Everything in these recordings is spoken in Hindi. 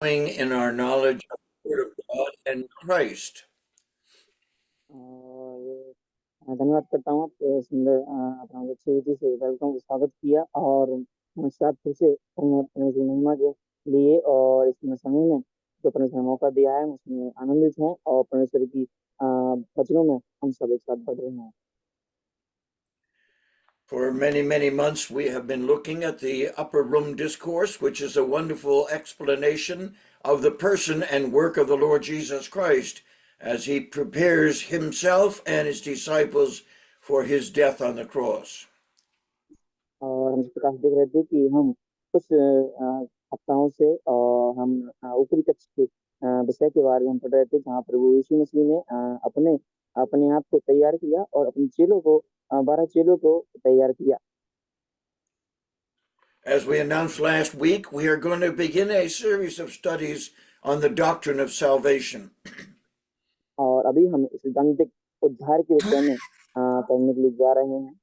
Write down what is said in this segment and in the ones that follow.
in our knowledge of the Word of God and Christ. धन्यवाद करता हूँ आपके सुंदर अपना अच्छी रीति से वेलकम स्वागत किया और साथ फिर से परमेश्वर की महिमा के लिए और इस समय में जो परमेश्वर ने मौका दिया है उसमें आनंदित हैं और परमेश्वर की वचनों में हम सब एक साथ बढ़ रहे हैं। For many, many months, we have been looking at the Upper Room Discourse, which is a wonderful explanation of the person and work of the Lord Jesus Christ as he prepares himself and his disciples for his death on the cross. और हम इस प्रकार से देख रहे थे कि हम कुछ हफ्ताओं से और हम ऊपरी कक्ष के विषय के बारे में हम पढ़ रहे थे जहाँ प्रभु यीशु मसीह ने अपने अपने आप को तैयार किया और अपने चेलों को 12 चेलों को तैयार किया। As we announced last week, we are going to begin a series of studies on the doctrine of salvation. और अभी हम इस सिद्धांतिक उद्धार के विषय में पढ़ने के लिए जा रहे हैं।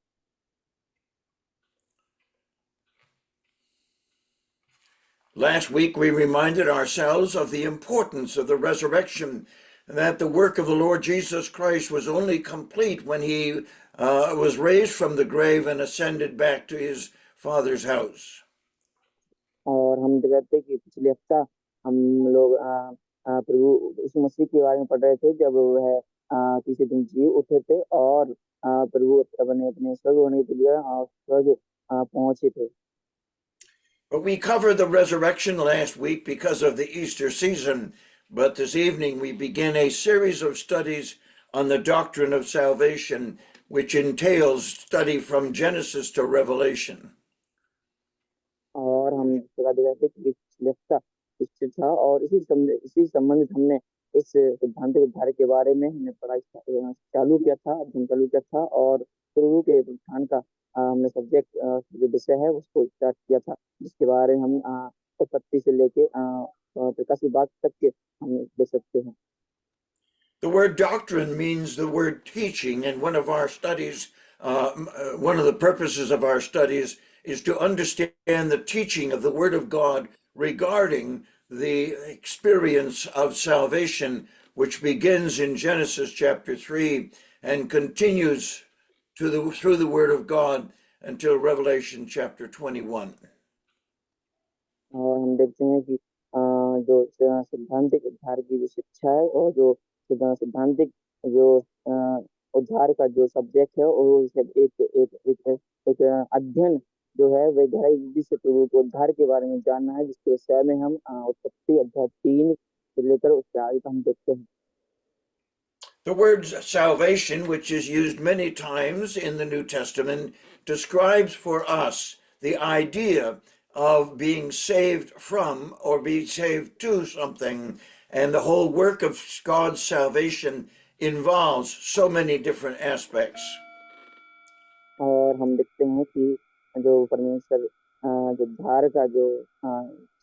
Last week, we reminded ourselves of the importance of the resurrection, that the work of the Lord Jesus Christ was only complete when he was raised from the grave and ascended back to his Father's house. और हम कहते कि पिछले हफ्ता हम लोग प्रभु यीशु मसीह के बारे में पढ़ रहे थे जब वह तीसरे दिन जी उठे थे और प्रभु अपने अपने स्वर्ग होने के लिए स्वर्ग पहुंचे थे। But we covered the resurrection last week because of the Easter season, but this evening we begin a series of studies on the doctrine of salvation, which entails study from Genesis to Revelation. और हम जगह जगह पे पिछले हफ्ता ईस्टर था और इसी संबंधित हमने इस सिद्धांतिक उद्धार के बारे में हमने पढ़ाई चालू किया था अध्ययन चालू किया था और प्रभु के उत्थान का हमने सब्जेक्ट जो विषय है उसको स्टार्ट किया था जिसके बारे में हम उत्पत्ति से लेके प्रकाश बाग तक के हम देख सकते हैं। The word doctrine means the word teaching, and one of our studies, one of the purposes of our studies is to understand the teaching of the Word of God regarding the experience of salvation, which begins in Genesis chapter 3 and continues through the Word of God until Revelation chapter 21. और हम देखते हैं कि जो सिद्धांतिक उद्धार की जो शिक्षा है और जो सिद्धांतिक जो उद्धार का जो सब्जेक्ट है और एक एक एक, एक अध्ययन जो है वह गहराई विधि से प्रभु को उद्धार के बारे में जानना है जिसके विषय में हम उत्पत्ति अध्याय 3 से लेकर उसके आगे हम देखते हैं। The word salvation, which is used many times in the New Testament, describes for us the idea of being saved from or being saved to something. And the whole work of God's salvation involves so many different aspects. और हम देखते हैं कि जो परमेश्वर जो उद्धार का जो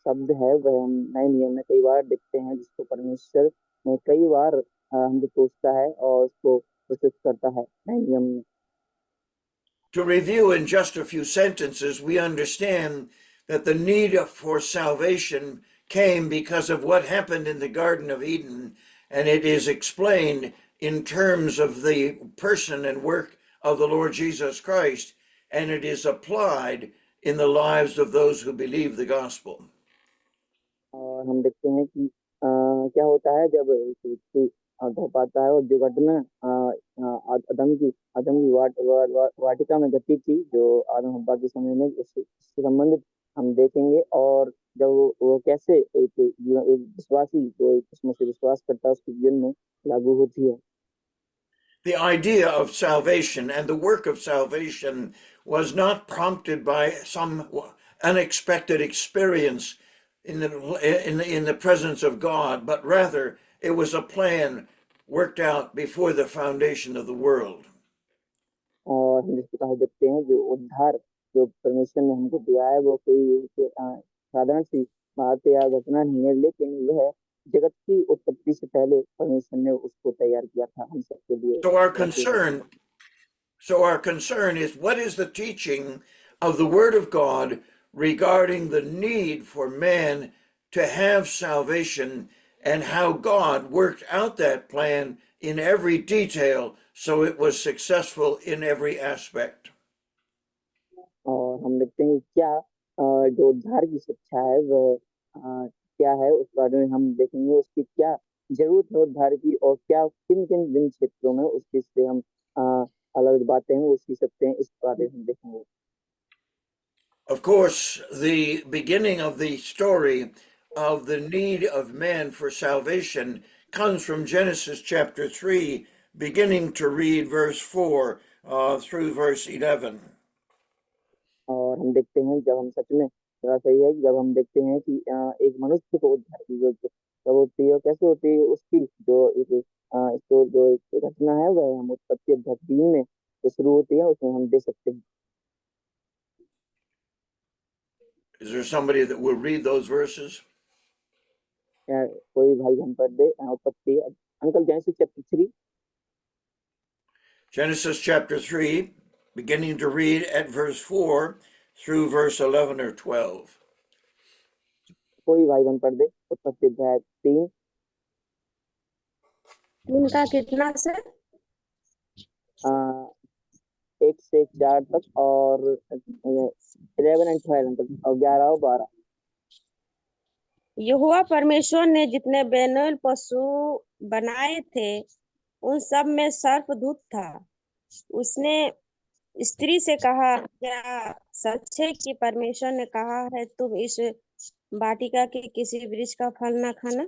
शब्द है वह हम नए नियम में कई बार देखते हैं जिसको परमेश्वर ने कई बार हमको पूछता है और उसको प्रस्तुत करता है नए नियम में। To review in just a few sentences, we understand that the need for salvation came because of what happened in the Garden of Eden, and it is explained in terms of the person and work of the Lord Jesus Christ, and it is applied in the lives of those who believe the gospel. और हम देखते हैं कि क्या होता है जब एक व्यक्ति धो पाता है और जो घटना आदम की वाटिका में घटी थी जो आदम हब्बा के समय में उससे संबंधित हम देखेंगे और जब वो कैसे एक विश्वासी जो उसमें से विश्वास करता है उसके जीवन में लागू होती है। The idea of salvation and the work of salvation was not prompted by some unexpected experience in the presence of God, but rather it was a plan worked out before the foundation of the world. और हम जिस प्रकार देखते हैं जो उद्धार जो परमेश्वर ने हमको दिया है वो कोई साधारण सी बात या घटना नहीं है लेकिन वह जगत की उत्पत्ति से पहले परमेश्वर ने उसको तैयार किया था हम सबके लिए। So our concern is, what is the teaching of the Word of God regarding the need for man to have salvation and how God worked out that plan in every detail so it was successful in every aspect. और हम देखते हैं क्या जो उद्धार की शिक्षा है वह क्या है, उस बारे में हम देखेंगे उसकी क्या जरूरत है उद्धार की, और क्या किन किन जिन क्षेत्रों में उस चीज से हम अलग बातें हैं वो सीख सकते हैं, इस बारे में हम देखेंगे। Of course, the beginning of the story of the need of man for salvation comes from Genesis chapter 3, beginning to read verse 4 through verse 11. और हम देखते हैं जब हम सच में थोड़ा सही है कि जब हम देखते हैं कि एक मनुष्य को उद्धार की जो कब होती है और कैसे होती है, उसकी जो एक इसको जो एक रचना है वह हम उत्पत्ति अध्याय 3 में जो शुरू होती है उसमें हम देख सकते हैं। Is there somebody that will read those verses? कोई भाई हम पढ़ दे उत्पत्ति uncle genesis chapter 3। Genesis chapter 3, beginning to read at verse 4 through verse 11 or 12. कोई भाई बन पढ़ दे उत्पत्ति अध्याय 3 इनका कितना से 1 से 4 तक और 11 and 12 अंकल, और 11 और 12। यहोवा परमेश्वर ने जितने बैनुल पशु बनाए थे उन सब में सर्पदूत था। उसने स्त्री से कहा, क्या सच है कि परमेश्वर ने कहा है तुम इस वाटिका के किसी वृक्ष का फल न खाना?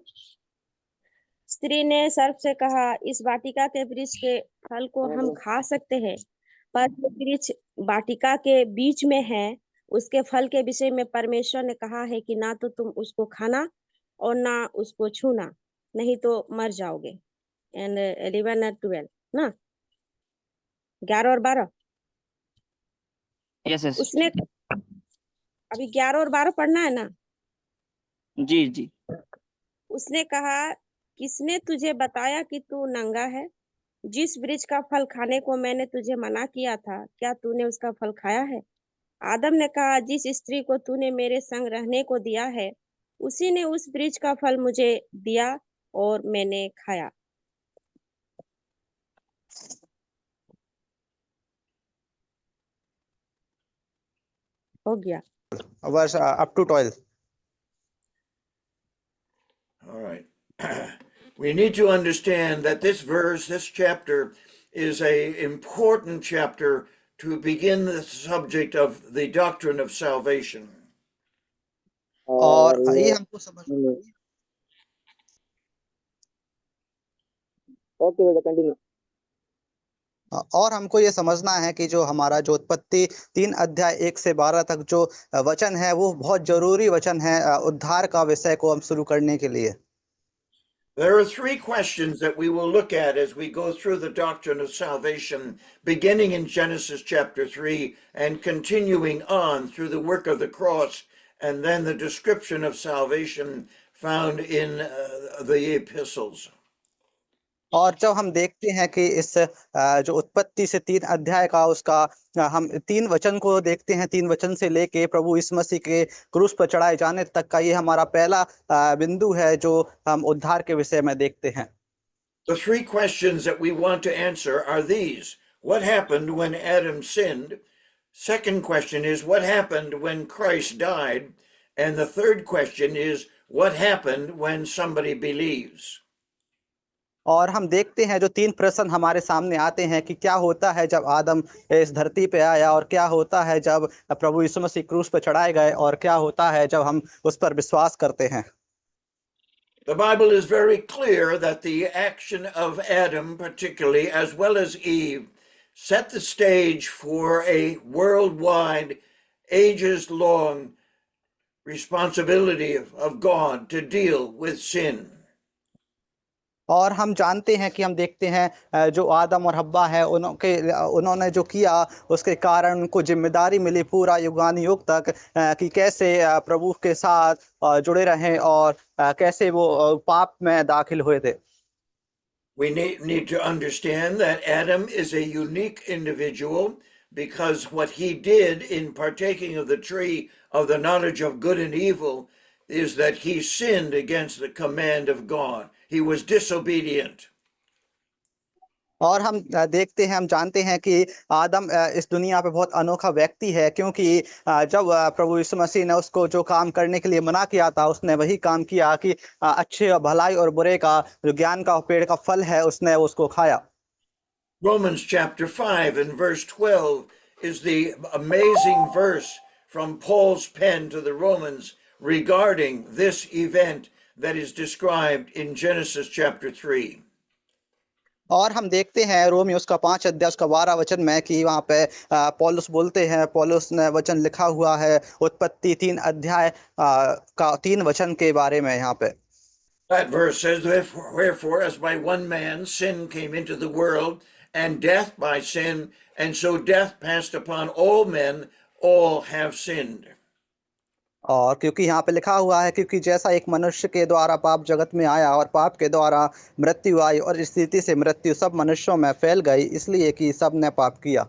स्त्री ने सर्प से कहा, इस वाटिका के वृक्ष के फल को हम खा सकते हैं, पर जो वृक्ष वाटिका के बीच में है उसके फल के विषय में परमेश्वर ने कहा है कि ना तो तुम उसको खाना और ना उसको छूना, नहीं तो मर जाओगे। एंड 11 और 12 ना 11 और 12। यस यस उसने अभी 11 और 12 पढ़ना है ना? जी जी। उसने कहा, किसने तुझे बताया कि तू नंगा है? जिस वृक्ष का फल खाने को मैंने तुझे मना किया था, क्या तूने उसका फल खाया है? आदम ने कहा, जिस स्त्री को तूने मेरे संग रहने को दिया है उसी ने उस वृक्ष का फल मुझे दिया और मैंने खाया। हो गया। verse up to 12. All right. We need to understand that this verse, this chapter, is an important chapter to begin the subject of the doctrine of salvation. और ये हमको समझ ओके बेटा कंटिन्यू। और हमको ये समझना है कि जो हमारा जो उत्पत्ति 3 अध्याय 1 से 12 तक जो वचन है वो बहुत जरूरी वचन है उद्धार का विषय को हम शुरू करने के लिए। There are 3 questions that we will look at as we go through the doctrine of salvation, beginning in Genesis chapter 3 and continuing on through the work of the cross and then the description of salvation found in the epistles. और जब हम देखते हैं कि इस जो उत्पत्ति से 3 अध्याय का उसका हम 3 वचन को देखते हैं, 3 वचन से लेके प्रभु यीशु मसीह के क्रूस पर चढ़ाए जाने तक का ये हमारा पहला बिंदु है जो हम उद्धार के विषय में देखते हैं। The 3 questions that we want to answer are these. What happened when Adam sinned? Second question is, what happened when Christ died? And the third question is, what happened when somebody believes? और हम देखते हैं जो 3 प्रश्न हमारे सामने आते हैं कि क्या होता है जब आदम इस धरती पे आया, और क्या होता है जब प्रभु यीशु मसीह क्रूस पे चढ़ाए गए, और क्या होता है जब हम उस पर विश्वास करते हैं। The Bible is very clear that the action of Adam, particularly, as well as Eve, set the stage for a worldwide, ages-long responsibility of God to deal with sin. और हम जानते हैं कि हम देखते हैं जो आदम और हव्वा है उन्होंने जो किया उसके कारण उनको जिम्मेदारी मिली पूरा युगानुयुग तक कि कैसे प्रभु के साथ जुड़े रहें और कैसे वो पाप में दाखिल हुए थे। We need to understand that Adam is a unique individual because what he did in partaking of the tree of the knowledge of good and evil is that he sinned against the command of God. He was disobedient. और हम देखते हैं, हम जानते हैं कि आदम इस दुनिया पे बहुत अनोखा व्यक्ति है, क्योंकि जब प्रभु यीशु मसीह ने उसको जो काम करने के लिए मना किया था, उसने वही काम किया कि अच्छे और भलाई और बुरे का जो ज्ञान का पेड़ का फल है उसने उसको खाया। Romans chapter 5 and verse 12 is the amazing verse from Paul's pen to the Romans regarding this event that is described in Genesis chapter 3. और हम देखते हैं रोमी उसका 5 अध्याय उसका 12 वचन में कि वहाँ पे पौलुस बोलते हैं, पौलुस ने वचन लिखा हुआ है उत्पत्ति 3 अध्याय का 3 वचन के बारे में यहाँ पे। That verse says, wherefore, as by one man sin came into the world, and death by sin, and so death passed upon all men, all have sinned. और क्योंकि यहाँ पे लिखा हुआ है, क्योंकि जैसा एक मनुष्य के द्वारा पाप जगत में आया और पाप के द्वारा मृत्यु आई, और इस स्थिति से मृत्यु सब मनुष्यों में फैल गई, इसलिए कि सब ने पाप किया।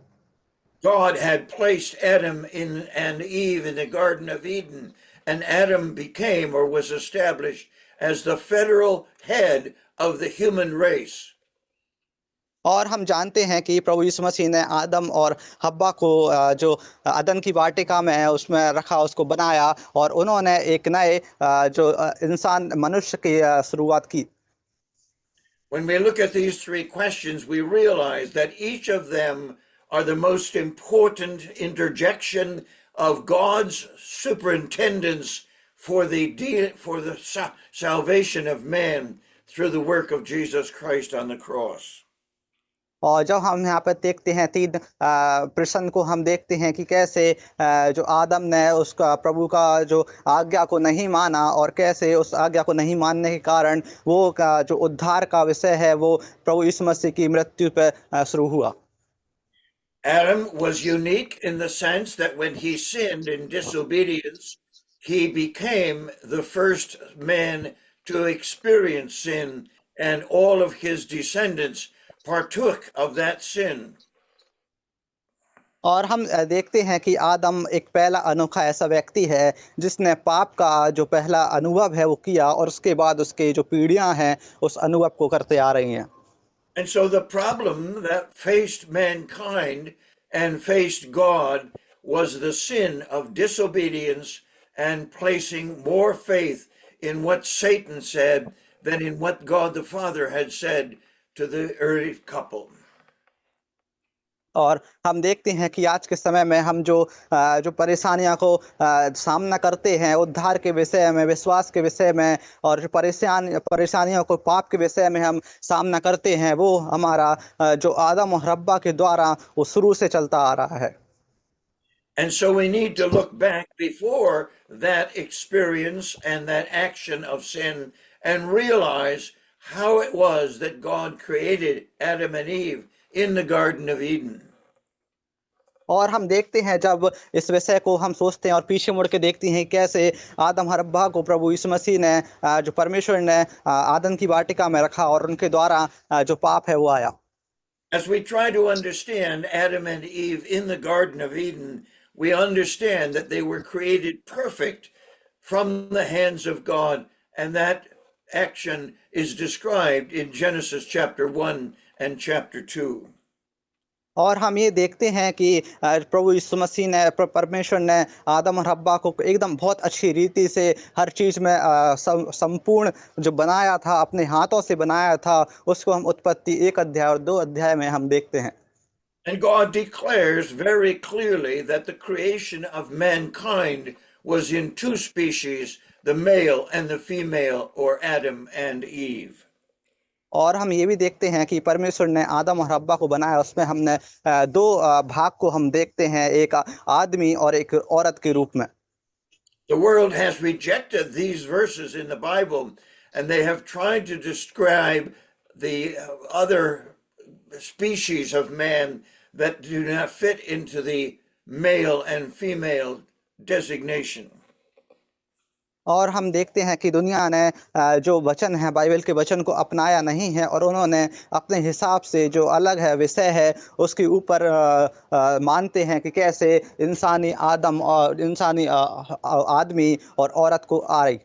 God had placed Adam and Eve in the Garden of Eden, and Adam became or was established as the federal head of the human race. और हम जानते हैं कि प्रभु यीशु मसीह ने आदम और हव्वा को जो अदन की वाटिका में है उसमें रखा, उसको बनाया, और उन्होंने एक नए जो इंसान मनुष्य की शुरुआत की। When we look at these three questions, we realize that each of them are the most important interjection of God's superintendence for the salvation of man through the work of Jesus Christ on the cross. और जब हम यहाँ पर देखते हैं 3 प्रश्न को, हम देखते हैं कि कैसे जो आदम ने उसका प्रभु का जो आज्ञा को नहीं माना, और कैसे उस आज्ञा को नहीं मानने के कारण वो जो उद्धार का विषय है वो प्रभु यीशु मसीह की मृत्यु पर शुरू हुआ। Adam was unique in the sense that when he sinned in disobedience, he became the first man to experience sin, and all of his descendants partook of that sin. और हम देखते हैं कि आदम एक पहला अनोखा ऐसा व्यक्ति है जिसने पाप का जो पहला अनुभव है वो किया, और उसके बाद उसके जो पीढ़ियां हैं उस अनुभव को करते आ रही हैं। And so the problem that faced mankind and faced God was the sin of disobedience and placing more faith in what Satan said than in what God the Father had said to the early couple. और हम देखते हैं कि आज के समय में हम जो परेशानियों को सामना करते हैं उद्धार के विषय में, विश्वास के विषय में, और जो परेशानियों को पाप के विषय में हम सामना करते हैं, वो हमारा जो आदम और हव्वा के द्वारा वो शुरू से चलता आ रहा है। And so we need to look back before that experience and that action of sin and realize how it was that God created Adam and Eve in the Garden of Eden. और हम देखते हैं, जब इस विषय को हम सोचते हैं और पीछे मुड़ के देखते हैं कैसे आदम और हव्वा को प्रभु यीशु मसीह ने जो परमेश्वर ने आदम की वाटिका में रखा, और उनके द्वारा जो पाप है वो आया। As we try to understand Adam and Eve in the Garden of Eden, we understand that they were created perfect from the hands of God, and that action is described in Genesis chapter 1 and chapter 2. और हम ये देखते हैं कि प्रभु यीशु मसीह ने, परमेश्वर ने आदम और हव्वा को एकदम बहुत अच्छी रीति से हर चीज़ में संपूर्ण जो बनाया था, अपने हाथों से बनाया था, उसको हम उत्पत्ति 1 अध्याय और 2 अध्याय में हम देखते हैं। And God declares very clearly that the creation of mankind was in 2 species, the male and the female, or Adam and Eve. और हम ये भी देखते हैं कि परमेश्वर ने आदम और हव्वा को बनाया, उसमें हमने 2 भाग को हम देखते हैं, एक आदमी और एक औरत के रूप में। The world has rejected these verses in the Bible, and they have tried to describe the other species of man that do not fit into the male and female designation. और हम देखते हैं कि दुनिया ने जो वचन है, बाइबल के वचन को अपनाया नहीं है, और उन्होंने अपने हिसाब से जो अलग है विषय है उसके ऊपर मानते हैं कि कैसे इंसानी आदम और इंसानी आदमी और औरत को आ रही।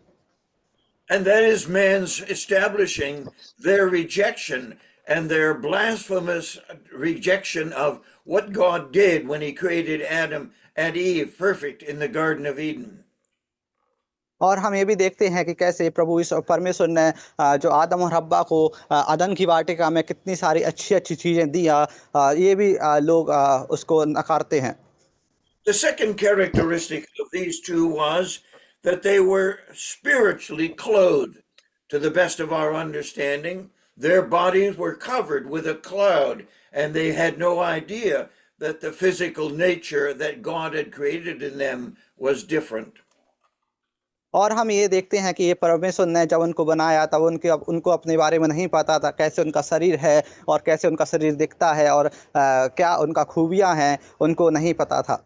And that is man's establishing their rejection and their blasphemous rejection of what God did when he created Adam and Eve perfect in the Garden of Eden. और हम ये भी देखते हैं कि कैसे प्रभु इस परमेश्वर ने जो आदम और हव्वा को अदन की वाटिका में कितनी सारी अच्छी अच्छी चीज़ें दिया, ये भी लोग उसको नकारते हैं। The second characteristic of these two was that they were spiritually clothed. To the best of our understanding, their bodies were covered with a cloud, and they had no idea that the physical nature that God had created in them was different. और हम ये देखते हैं कि ये परमेश्वर ने जब उनको बनाया तब उनको अपने बारे में नहीं पता था कैसे उनका शरीर है और कैसे उनका शरीर दिखता है और क्या उनका खूबियां हैं, उनको नहीं पता था।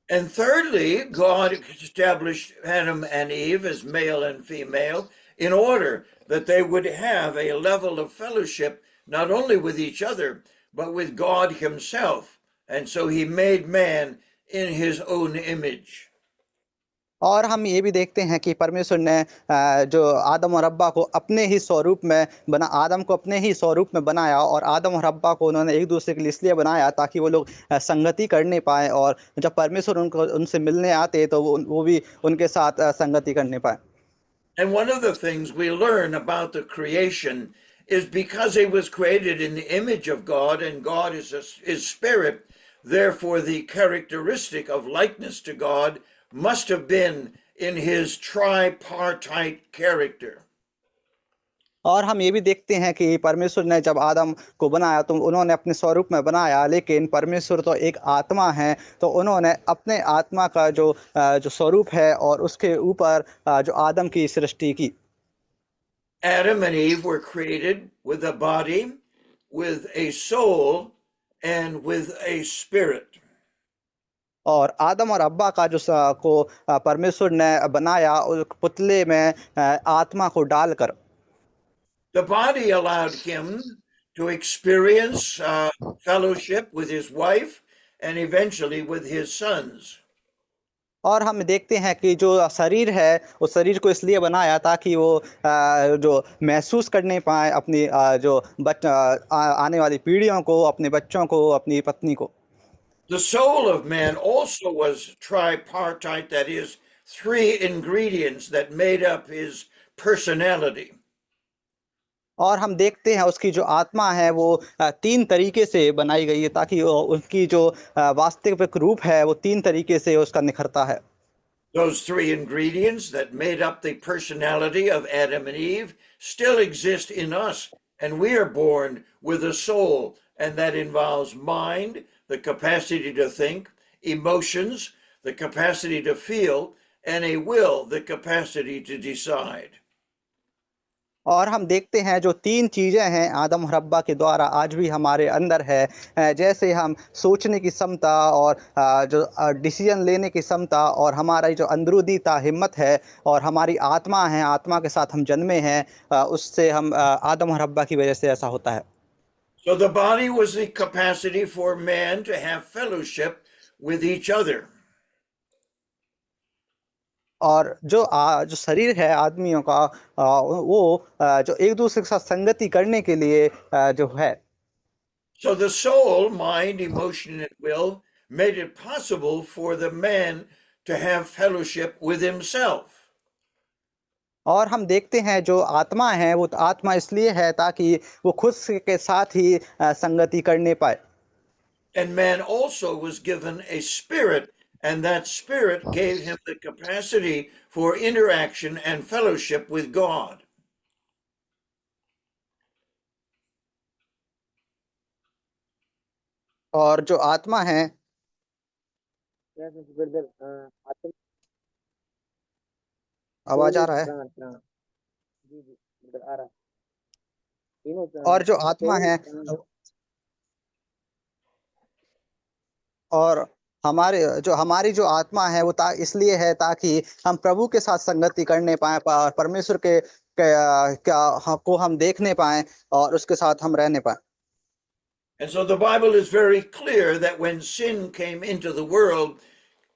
And thirdly, God established Adam and Eve as male and female in order that they would have a level of fellowship not only with each other, but with God himself. And so he made man in his own image. और हम ये भी देखते हैं कि परमेश्वर ने जो आदम और हव्वा को अपने ही स्वरूप में आदम को अपने ही स्वरूप में बनाया और आदम और हव्वा को उन्होंने एक दूसरे के लिए इसलिए बनाया ताकि वो लोग संगति करने पाए, और जब परमेश्वर उनसे मिलने आते तो वो भी उनके साथ संगति करने पाए। And one of the things we learn about the creation is because it was created in the image of God and God is spirit, therefore the characteristic of likeness to God must have been in his tripartite character. और हम ये भी देखते हैं कि परमेश्वर ने जब आदम को बनाया तो उन्होंने अपने स्वरूप में बनाया, लेकिन परमेश्वर तो एक आत्मा है, तो उन्होंने अपने आत्मा का जो स्वरूप है और उसके ऊपर जो आदम की सृष्टि की। Adam and Eve were created with a body, with a soul, and with a spirit. और आदम और हव्वा का को परमेश्वर ने बनाया पुतले में आत्मा को डालकर। The body allowed him to experience fellowship with his wife and eventually with his sons. और हम देखते हैं कि जो शरीर है उस शरीर को इसलिए बनाया ताकि वो जो महसूस करने पाए अपनी जो आने वाली पीढ़ियों को, अपने बच्चों को, अपनी पत्नी को। The soul of man also was tripartite, that is, three ingredients that made up his personality. और हम देखते हैं उसकी जो आत्मा है वो 3 तरीके से बनाई गई है ताकि उसकी जो वास्तविक रूप है वो 3 तरीके से उसका निखरता है। Those 3 ingredients that made up the personality of Adam and Eve still exist in us, and we are born with a soul, and that involves mind, the capacity to think, emotions, the capacity to feel, and a will, the capacity to decide. और हम देखते हैं जो 3 चीज़ें हैं आदम और हव्वा के द्वारा आज भी हमारे अंदर है, जैसे हम सोचने की क्षमता और जो डिसीजन लेने की क्षमता और हमारी जो अंदरूनी हिम्मत है और हमारी आत्मा है, आत्मा के साथ हम जन्मे हैं, उससे हम आदम और हव्वा की वजह से ऐसा होता है। So the body was the capacity for man to have fellowship with each other. और जो शरीर है आदमियों का वो जो एक दूसरे के साथ संगति करने के लिए जो है। So the soul, mind, emotion, and will made it possible for the man to have fellowship with himself. और हम देखते हैं जो आत्मा है वो आत्मा इसलिए है ताकि वो खुद के साथ ही संगति करने पाए। And man also was given a spirit, and that spirit gave him the capacity for interaction and fellowship with God. और जो आत्मा है आवाज आ रहा है। जी जी आ रहा है। और जो आत्मा है और हमारी जो आत्मा है वो इसलिए है ताकि हम प्रभु के साथ संगति करने पाए और परमेश्वर के को हम देखने पाए और उसके साथ हम रहने पाए। And so the Bible is very clear that when sin came into the world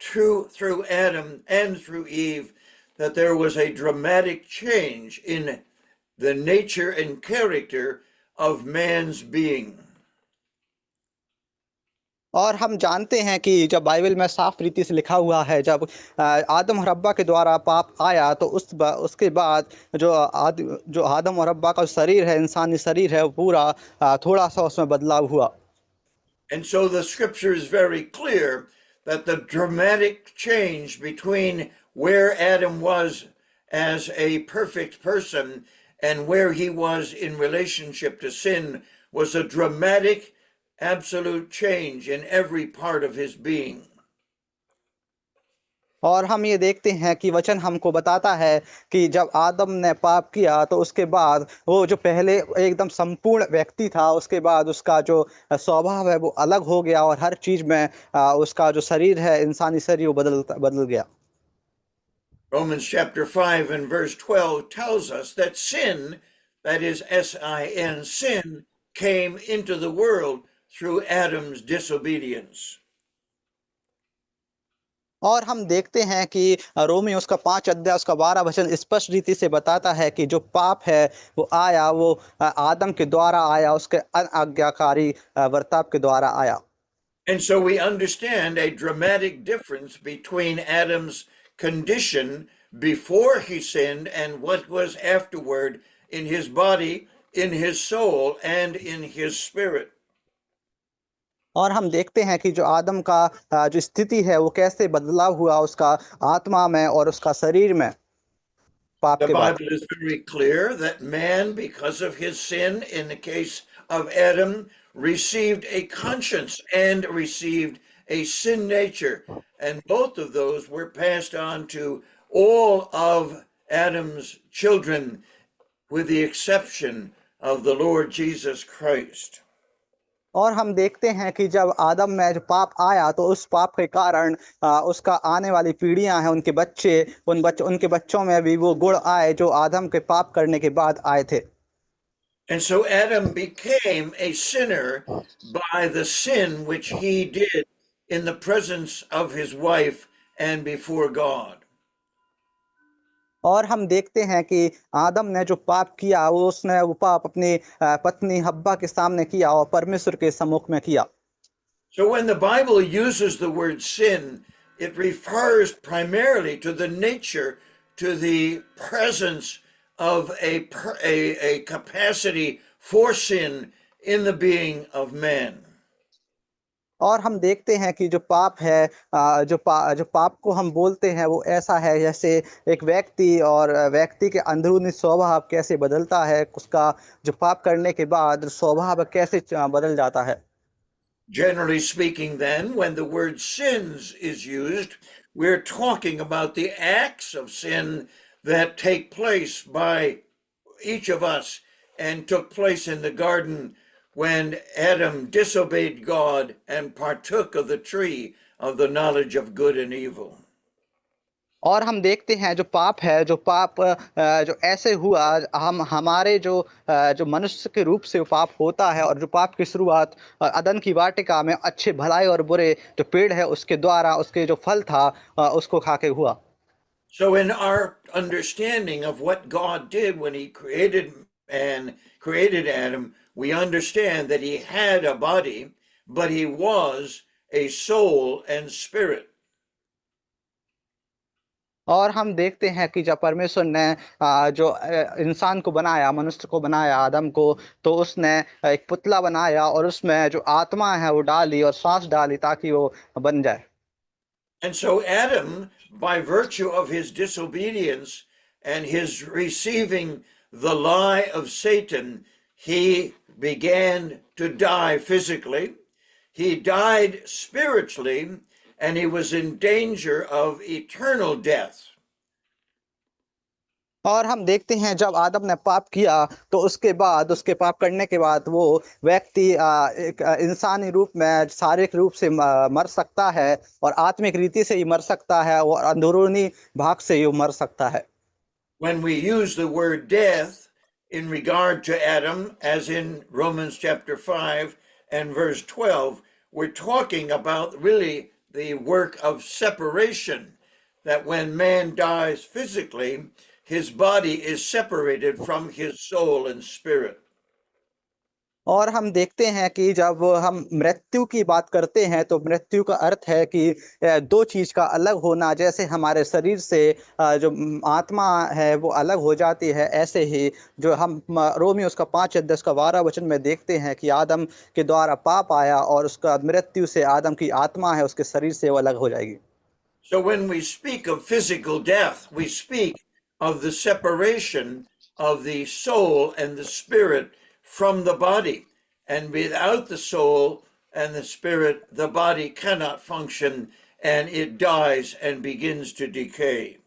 through Adam and through Eve, that there was a dramatic change in the nature and character of man's being. और हम जानते हैं कि जब बाइबल में साफ रीति से लिखा हुआ है, जब आदम और हव्वा के द्वारा पाप आया तो उसके बाद जो आदम और हव्वा का शरीर है, इंसानी शरीर है, वो पूरा थोड़ा सा उसमें बदलाव हुआ। And so the scripture is very clear that the dramatic change between where Adam was as a perfect person and where he was in relationship to sin was a dramatic, absolute change in every part of his being. और हम ये देखते हैं कि वचन हमको बताता है कि जब आदम ने पाप किया तो उसके बाद वो जो पहले एकदम संपूर्ण व्यक्ति था, उसके बाद उसका जो स्वभाव है वो अलग हो गया और हर चीज में उसका जो शरीर है, इंसानी शरीर, वो बदल गया। Romans chapter 5 and verse 12 tells us that sin, that is S-I-N, sin came into the world through Adam's disobedience. और हम देखते हैं कि रोमी उसका 5 अध्याय उसका 12 वचन स्पष्ट रीति से बताता है कि जो पाप है वो आया, वो आदम के द्वारा आया, उसके अनाज्ञाकारी वर्ताव के द्वारा आया। And so we understand a dramatic difference between Adam's condition before he sinned and what was afterward in his body, in his soul, and in his spirit. और हम देखते हैं कि जो आदम का जो स्थिति है वो कैसे बदलाव हुआ उसका आत्मा में और उसका शरीर में पाप The के बाद। Bible is very clear that man, because of his sin, in the case of Adam, received a conscience and received a sin nature. And both of those were passed on to all of Adam's children, with the exception of the Lord Jesus Christ. और हम देखते हैं कि जब आदम में जो पाप आया तो उस पाप के कारण उसका आने वाली पीढ़ियां हैं, उनके बच्चे, उनके बच्चों में भी वो गुण आए जो आदम के पाप करने के बाद आए थे। And so Adam became a sinner by the sin which he did in the presence of his wife and before God. और हम देखते हैं कि आदम ने जो पाप किया उसने वो पाप अपनी पत्नी हव्वा के सामने किया और परमेश्वर के सम्मुख में किया। So when the Bible uses the word sin, it refers primarily to the nature, to the presence of a capacity for sin in the being of man. और हम देखते हैं कि जो पाप है, जो पाप को हम बोलते हैं वो ऐसा है जैसे एक व्यक्ति और व्यक्ति के अंदरूनी स्वभाव कैसे बदलता है, उसका जो पाप करने के बाद स्वभाव कैसे बदल जाता है। Generally speaking, then, when the word sins is used, we're talking about the acts of sin that take place by each of us and took place in the garden when Adam disobeyed God and partook of the tree of the knowledge of good and evil. और हम देखते हैं जो पाप है, जो पाप जो ऐसे हुआ, हमारे जो मनुष्य के रूप से वो पाप होता है, और जो पाप की शुरुआत अदन की वाटिका में अच्छे भलाई और बुरे जो पेड़ है उसके द्वारा, उसके जो फल था उसको खा के हुआ। So in our understanding of what God did when he created Adam, we understand that he had a body, but he was a soul and spirit. और हम देखते हैं कि जब परमेश्वर ने जो इंसान को बनाया, मनुष्य को बनाया, आदम को, तो उसने एक पुतला बनाया और उसमें जो आत्मा है वो डाली और सांस डाली ताकि वो बन जाए। And so Adam, by virtue of his disobedience and his receiving the lie of Satan, he began to die physically. He died spiritually, and he was in danger of eternal death. और हम देखते हैं जब आदम ने पाप किया तो उसके बाद, उसके पाप करने के बाद वो व्यक्ति एक इंसानी रूप में, शारीरिक रूप से मर सकता है और आत्मिक रीति से ही मर सकता है और अंदरूनी भाग से ही मर सकता है। When we use the word death in regard to Adam, as in Romans chapter 5 and verse 12, we're talking about really the work of separation, that when man dies physically, his body is separated from his soul and spirit. और हम देखते हैं कि जब हम मृत्यु की बात करते हैं तो मृत्यु का अर्थ है कि दो चीज़ का अलग होना। जैसे हमारे शरीर से जो आत्मा है वो अलग हो जाती है, ऐसे ही जो हम रोमियो उसका 5 अध्याय उसका 12 वचन में देखते हैं कि आदम के द्वारा पाप आया और उसका मृत्यु से आदम की आत्मा है उसके शरीर से वो अलग हो जाएगी। So when we speak of physical death, we speak of the separation of the soul and the spirit from the body. And without the soul and the spirit, the body cannot function and it dies and begins to decay.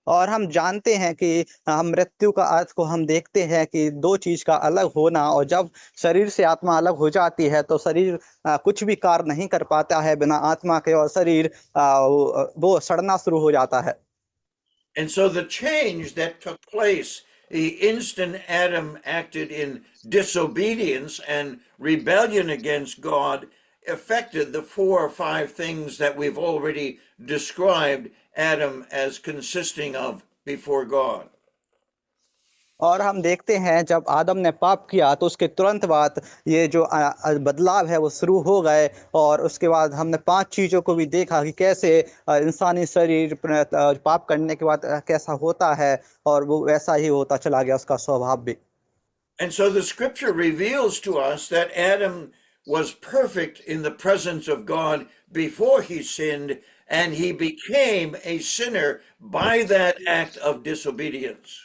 और हम जानते हैं कि हम मृत्यु का अर्थ को हम देखते हैं कि दो चीज़ का अलग होना, और जब शरीर से आत्मा अलग हो जाती है तो शरीर कुछ भी कार्य नहीं कर पाता है बिना आत्मा के, और शरीर वो सड़ना शुरू हो जाता है। And so the change that took place, the instant Adam acted in disobedience and rebellion against God, affected the 4 or 5 things that we've already described Adam as consisting of before God. और हम देखते हैं जब आदम ने पाप किया तो उसके तुरंत बाद ये जो बदलाव है वो शुरू हो गए, और उसके बाद हमने 5 चीज़ों को भी देखा कि कैसे इंसानी शरीर पाप करने के बाद कैसा होता है, और वो वैसा ही होता चला गया उसका स्वभाव भी। And so the scripture reveals to us that Adam was perfect in the presence of God before he sinned, and he became a sinner by that act of disobedience.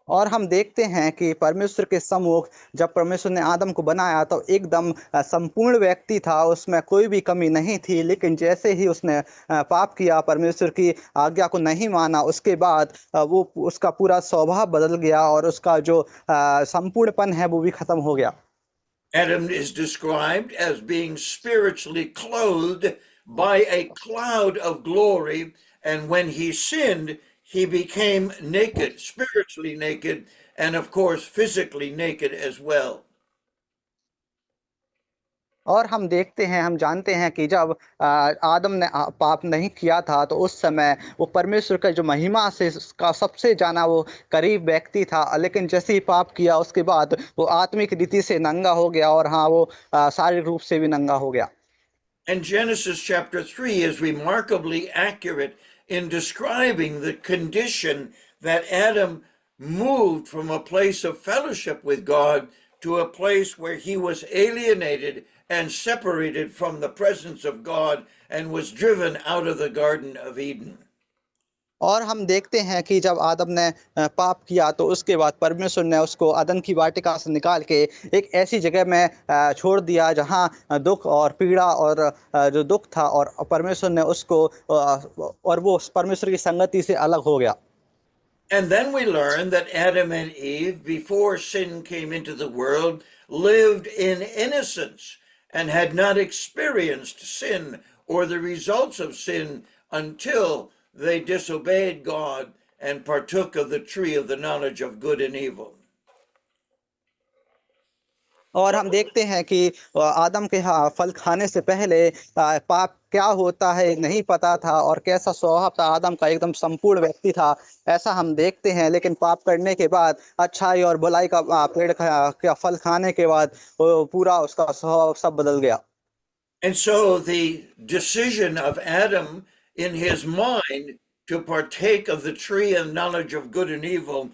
और हम देखते हैं कि परमेश्वर के सम्मुख जब परमेश्वर ने आदम को बनाया तो एकदम संपूर्ण व्यक्ति था, उसमें कोई भी कमी नहीं थी। लेकिन जैसे ही उसने पाप किया, परमेश्वर की आज्ञा को नहीं माना, उसके बाद वो उसका पूरा स्वभाव बदल गया और उसका जो संपूर्णपन है वो भी खत्म हो गया। Adam is described as being spiritually clothed by a cloud of glory, and when he sinned, he became naked, spiritually naked, and of course, physically naked as well. और हम देखते हैं, हम जानते हैं कि जब आदम ने पाप नहीं किया था तो उस समय वो परमेश्वर का जो महिमा से का सबसे जाना वो करीब व्यक्ति था। लेकिन जैसे ही पाप किया उसके बाद वो आत्मिक रीति से नंगा हो गया, और हाँ, वो शारीरिक रूप से भी नंगा हो गया। And Genesis chapter 3 is remarkably accurate in describing the condition that Adam moved from a place of fellowship with God to a place where he was alienated and separated from the presence of God and was driven out of the Garden of Eden. और हम देखते हैं कि जब आदम ने पाप किया तो उसके बाद परमेश्वर ने उसको अदन की वाटिका से निकाल के एक ऐसी जगह में छोड़ दिया जहां दुख और पीड़ा और जो दुख था, और परमेश्वर ने उसको और वो परमेश्वर की संगति से अलग हो गया। And then we learn that Adam and Eve, before sin came into the world, lived in innocence and had not experienced sin or the results of sin until they disobeyed God and partook of the tree of the knowledge of good and evil. और हम देखते हैं कि आदम के फल खाने से पहले पाप क्या होता है नहीं पता था, और कैसा स्वभाव था आदम का, एकदम संपूर्ण व्यक्ति था, ऐसा हम देखते हैं। लेकिन पाप करने के बाद, अच्छाई और बुराई का पेड़ का फल खाने के बाद पूरा उसका स्वभाव सब बदल गया। And so the decision of Adam in his mind to partake of the tree of knowledge of good and evil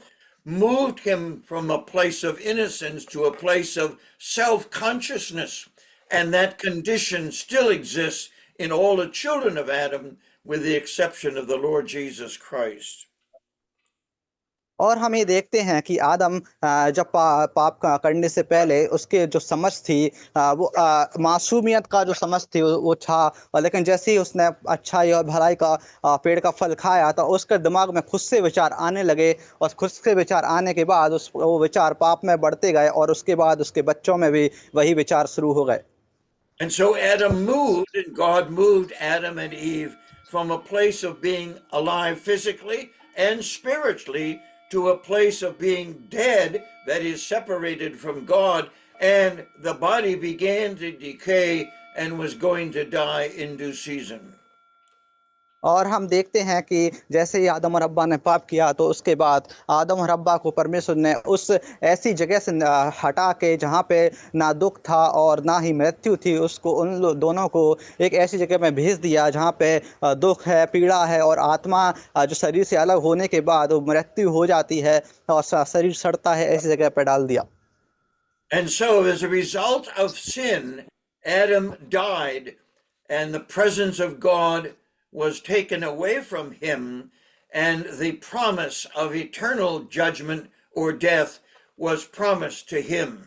moved him from a place of innocence to a place of self-consciousness. And that condition still exists in all the children of Adam, with the exception of the Lord Jesus Christ. और हम ये देखते हैं कि आदम जब पाप करने से पहले उसके जो समझ थी वो मासूमियत का जो समझ थी वो था, लेकिन जैसे ही उसने अच्छाई और भलाई का पेड़ का फल खाया तो उसके दिमाग में खुद से विचार आने लगे, और खुद से विचार आने के बाद वो विचार पाप में बढ़ते गए, और उसके बाद उसके बच्चों में भी वही विचार शुरू हो गए। And so Adam moved, and God moved Adam and Eve from a place of being alive physically and spiritually to a place of being dead, that is separated from God, and the body began to decay and was going to die in due season. और हम देखते हैं कि जैसे ही आदम और हव्वा ने पाप किया तो उसके बाद आदम और हव्वा को परमेश्वर ने उस ऐसी जगह से हटा के जहाँ पे ना दुख था और ना ही मृत्यु थी, उसको दोनों को एक ऐसी जगह में भेज दिया जहाँ पे दुख है, पीड़ा है और आत्मा जो शरीर से अलग होने के बाद वो मृत्यु हो जाती है और शरीर सड़ता है, ऐसी जगह पे डाल दिया। And so, as a result of sin, Adam died, and the presence of God was taken away from him, and the promise of eternal judgment or death was promised to him.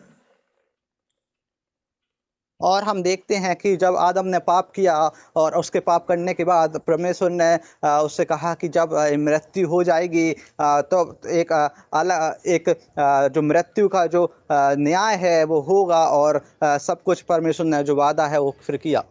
और हम देखते हैं कि जब आदम ने पाप किया और उसके पाप करने के बाद परमेश्वर ने उससे कहा कि जब मृत्यु हो जाएगी तो एक अलग एक जो मृत्यु का जो न्याय है वो होगा और सब कुछ परमेश्वर ने जो वादा है वो फिर किया।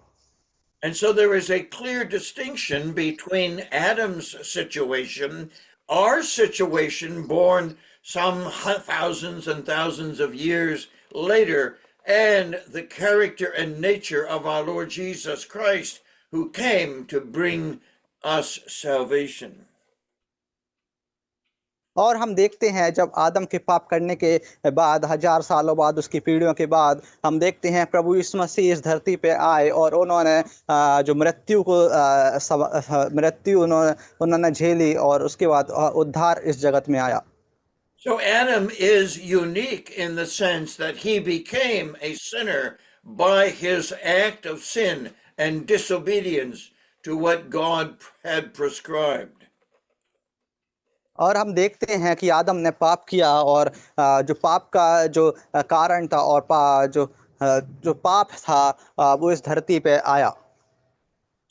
And so there is a clear distinction between Adam's situation, our situation, born some thousands and thousands of years later, and the character and nature of our Lord Jesus Christ, who came to bring us salvation. और हम देखते हैं जब आदम के पाप करने के बाद 1000 सालों बाद उसकी पीढ़ियों के बाद हम देखते हैं प्रभु यीशु मसीह इस धरती पे आए और उन्होंने जो मृत्यु को मृत्यु उन्होंने झेली और उसके बाद उद्धार इस जगत में आया। So Adam is unique in the sense that he became a sinner by his act of sin and disobedience to what God had prescribed. और हम देखते हैं कि आदम ने पाप किया और जो पाप का जो कारण था और जो पाप था वो इस धरती पे आया।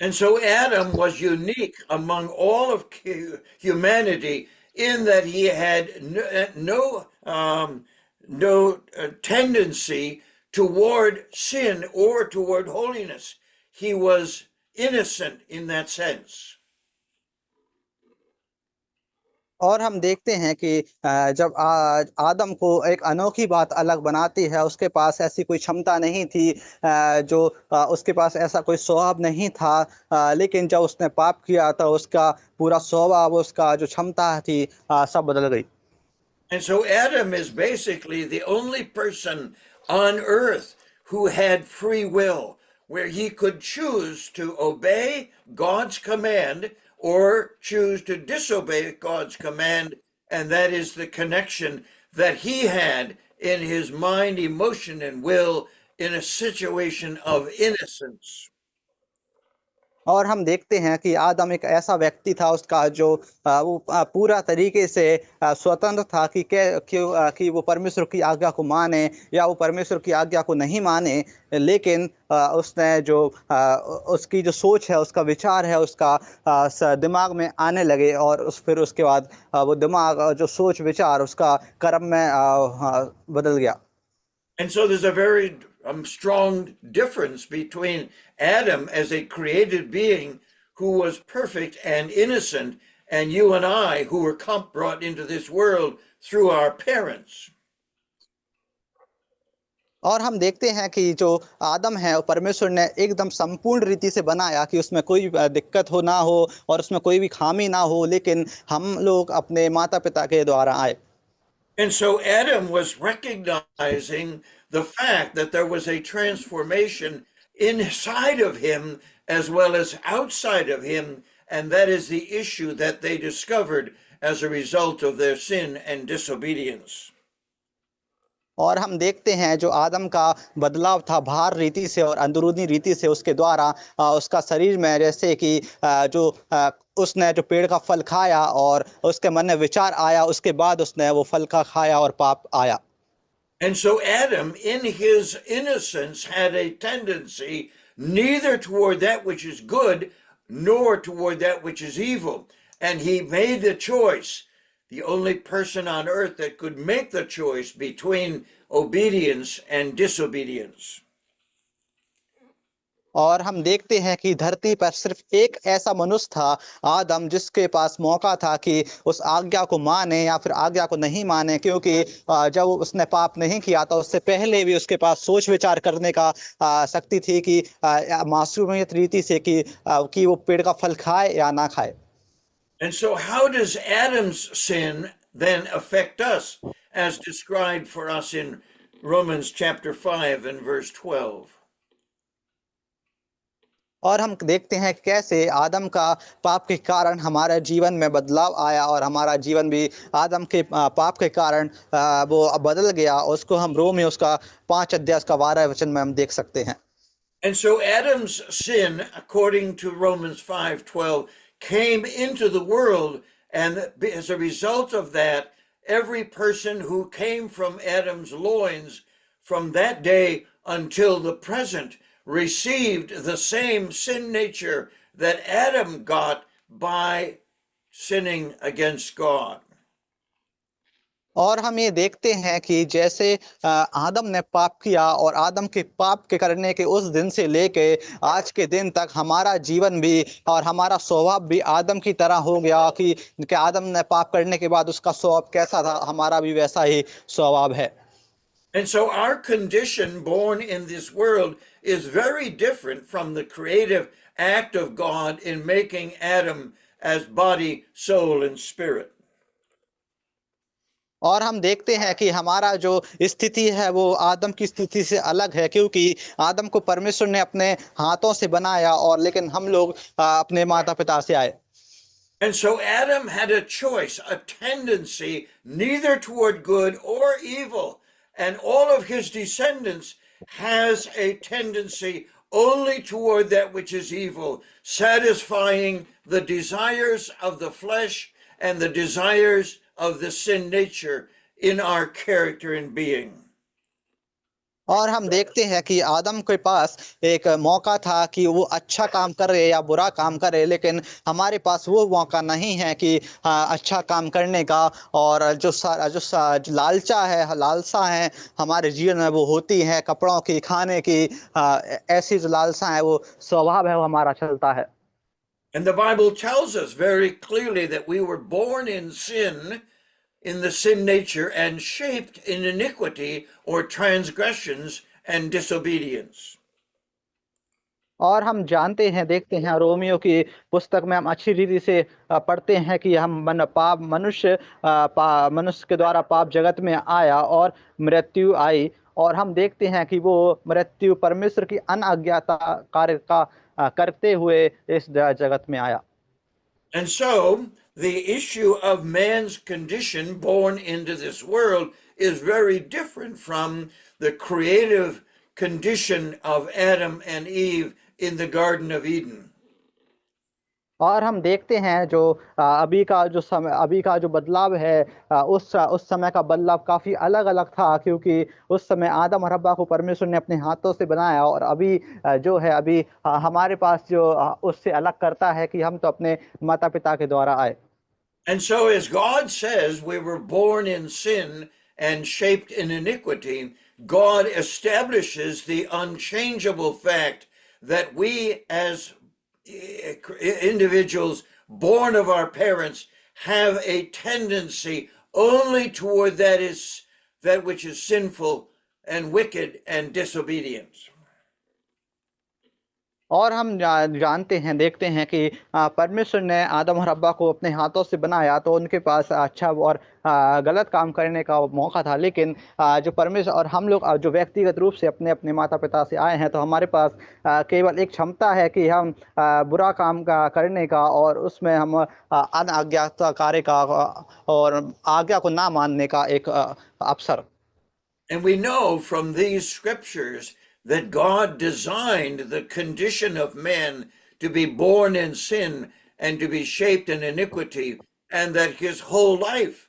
And so Adam was unique among all of humanity in that he had no tendency toward sin or toward holiness. He was innocent in that sense. और हम देखते हैं कि जब आदम को एक अनोखी बात अलग बनाती है, उसके पास ऐसी कोई क्षमता नहीं थी, जो उसके पास ऐसा कोई स्वभाव नहीं था, लेकिन जब उसने पाप किया तो उसका पूरा स्वभाव, उसका जो क्षमता थी, सब बदल गई। And so Adam is basically the only person on earth who had free will, where he could choose to obey God's command or choose to disobey God's command. And that is the connection that he had in his mind, emotion, and will in a situation of innocence. और हम देखते हैं कि आदम एक ऐसा व्यक्ति था, उसका जो वो पूरा तरीके से स्वतंत्र था कि वो परमेश्वर की आज्ञा को माने या वो परमेश्वर की आज्ञा को नहीं माने, लेकिन उसने जो उसकी जो सोच है, उसका विचार है, उसका दिमाग में आने लगे और फिर उसके बाद वो दिमाग, जो सोच विचार उसका कर्म में बदल गया। And so there's a very strong difference between Adam as a created being who was perfect and innocent, and you and I who were brought into this world through our parents. और हम देखते हैं कि जो आदम है, परमेश्वर ने एकदम संपूर्ण रीति से बनाया कि उसमें कोई दिक्कत हो ना हो और उसमें कोई भी खामी ना हो, लेकिन हम लोग अपने माता पिता के द्वारा आए। And so Adam was recognizing the fact that there was a transformation inside of him as well as outside of him, and that is the issue that they discovered as a result of their sin and disobedience. और हम देखते हैं जो आदम का बदलाव था बाहर रीति से और अंदरूनी रीति से, उसके द्वारा उसका शरीर में, जैसे कि जो उसने जो पेड़ का फल खाया और उसके मन में विचार आया, उसके बाद उसने वो फल का खाया और पाप आया। And so Adam, in his innocence, had a tendency neither toward that which is good nor toward that which is evil. And he made the choice, the only person on earth that could make the choice between obedience and disobedience. और हम देखते हैं कि धरती पर सिर्फ एक ऐसा मनुष्य था, आदम, जिसके पास मौका था कि उस आज्ञा को माने या फिर आज्ञा को नहीं माने, क्योंकि जब उसने पाप नहीं किया था उससे पहले भी उसके पास सोच विचार करने का शक्ति थी कि मासूमियत रीति से कि वो पेड़ का फल खाए या ना खाए। And so, how does Adam's sin then affect us, as described for us in Romans chapter 5 and verse 12? और हम देखते हैं कि कैसे आदम का पाप के कारण हमारे जीवन में बदलाव आया और हमारा जीवन भी आदम के पाप के कारण वो बदल गया। उसको हम रोमियो उसका 5 अध्याय उसका 12 वचन में हम देख सकते हैं। And so Adam's sin, according to Romans 5:12, came into the world, and as a result of that, every person who came from Adam's loins from that day until the present received the same sin nature that Adam got by sinning against God. और हम ये देखते हैं कि जैसे आदम ने पाप किया और आदम के पाप के करने के उस दिन से लेके आज के दिन तक हमारा जीवन भी और हमारा स्वभाव भी आदम की तरह हो गया कि आदम ने पाप करने के बाद उसका स्वभाव कैसा था, हमारा भी वैसा ही स्वभाव है। And so our condition born in this world is very different from the creative act of God in making Adam as body, soul, and spirit. और हम देखते हैं कि हमारा जो स्थिति है वो आदम की स्थिति से अलग है, क्योंकि आदम को परमेश्वर ने अपने हाथों से बनाया और लेकिन हम लोग अपने माता पिता से आए। And so Adam had a choice, a tendency neither toward good or evil. And all of his descendants has a tendency only toward that which is evil, satisfying the desires of the flesh and the desires of the sin nature in our character and being. और हम देखते हैं कि आदम के पास एक मौका था कि वो अच्छा काम करे या बुरा काम करे, लेकिन हमारे पास वो मौका नहीं है कि अच्छा काम करने का। और जो लालसा है हमारे जीवन में वो होती है कपड़ों की, खाने की, ऐसी जो लालसा है वो स्वभाव है वो हमारा चलता है। And the Bible tells us very clearly that we were born in sin, in the sin nature, and shaped in iniquity or transgressions and disobedience. और हम जानते हैं, देखते हैं रोमियो की पुस्तक में हम अच्छी रीति से पढ़ते हैं कि मनुष्य के द्वारा पाप जगत में आया और मृत्यु आई। और हम देखते हैं कि वो मृत्यु परमेश्वर की अनाज्ञाता कार्य का करते हुए इस जगत में आया। And so the issue of man's condition born into this world is very different from the creative condition of Adam and Eve in the Garden of Eden. और हम देखते हैं जो अभी का जो बदलाव है, उस समय का बदलाव काफ़ी अलग-अलग था, क्योंकि उस समय आदम और हव्वा को परमेश्वर ने अपने हाथों से बनाया। और अभी जो है अभी हमारे पास जो उससे अलग करता है कि हम तो अपने माता-पिता के द्वारा आए। And so as God says we were born in sin and shaped in iniquity, God establishes the unchangeable fact that we as individuals born of our parents have a tendency only toward that which is sinful and wicked and disobedience. और हम जानते हैं, देखते हैं कि परमेश्वर ने आदम और हव्वा को अपने हाथों से बनाया तो उनके पास अच्छा और गलत काम करने का मौका था। लेकिन जो परमेश्वर और हम लोग जो व्यक्तिगत रूप से अपने अपने माता पिता से आए हैं, तो हमारे पास केवल एक क्षमता है कि हम बुरा काम करने का और उसमें हम अनाज्ञाता कार्य का और आज्ञा को ना मानने का एक अवसर। And we know from these scriptures that God designed the condition of man to be born in sin and to be shaped in iniquity, and that his whole life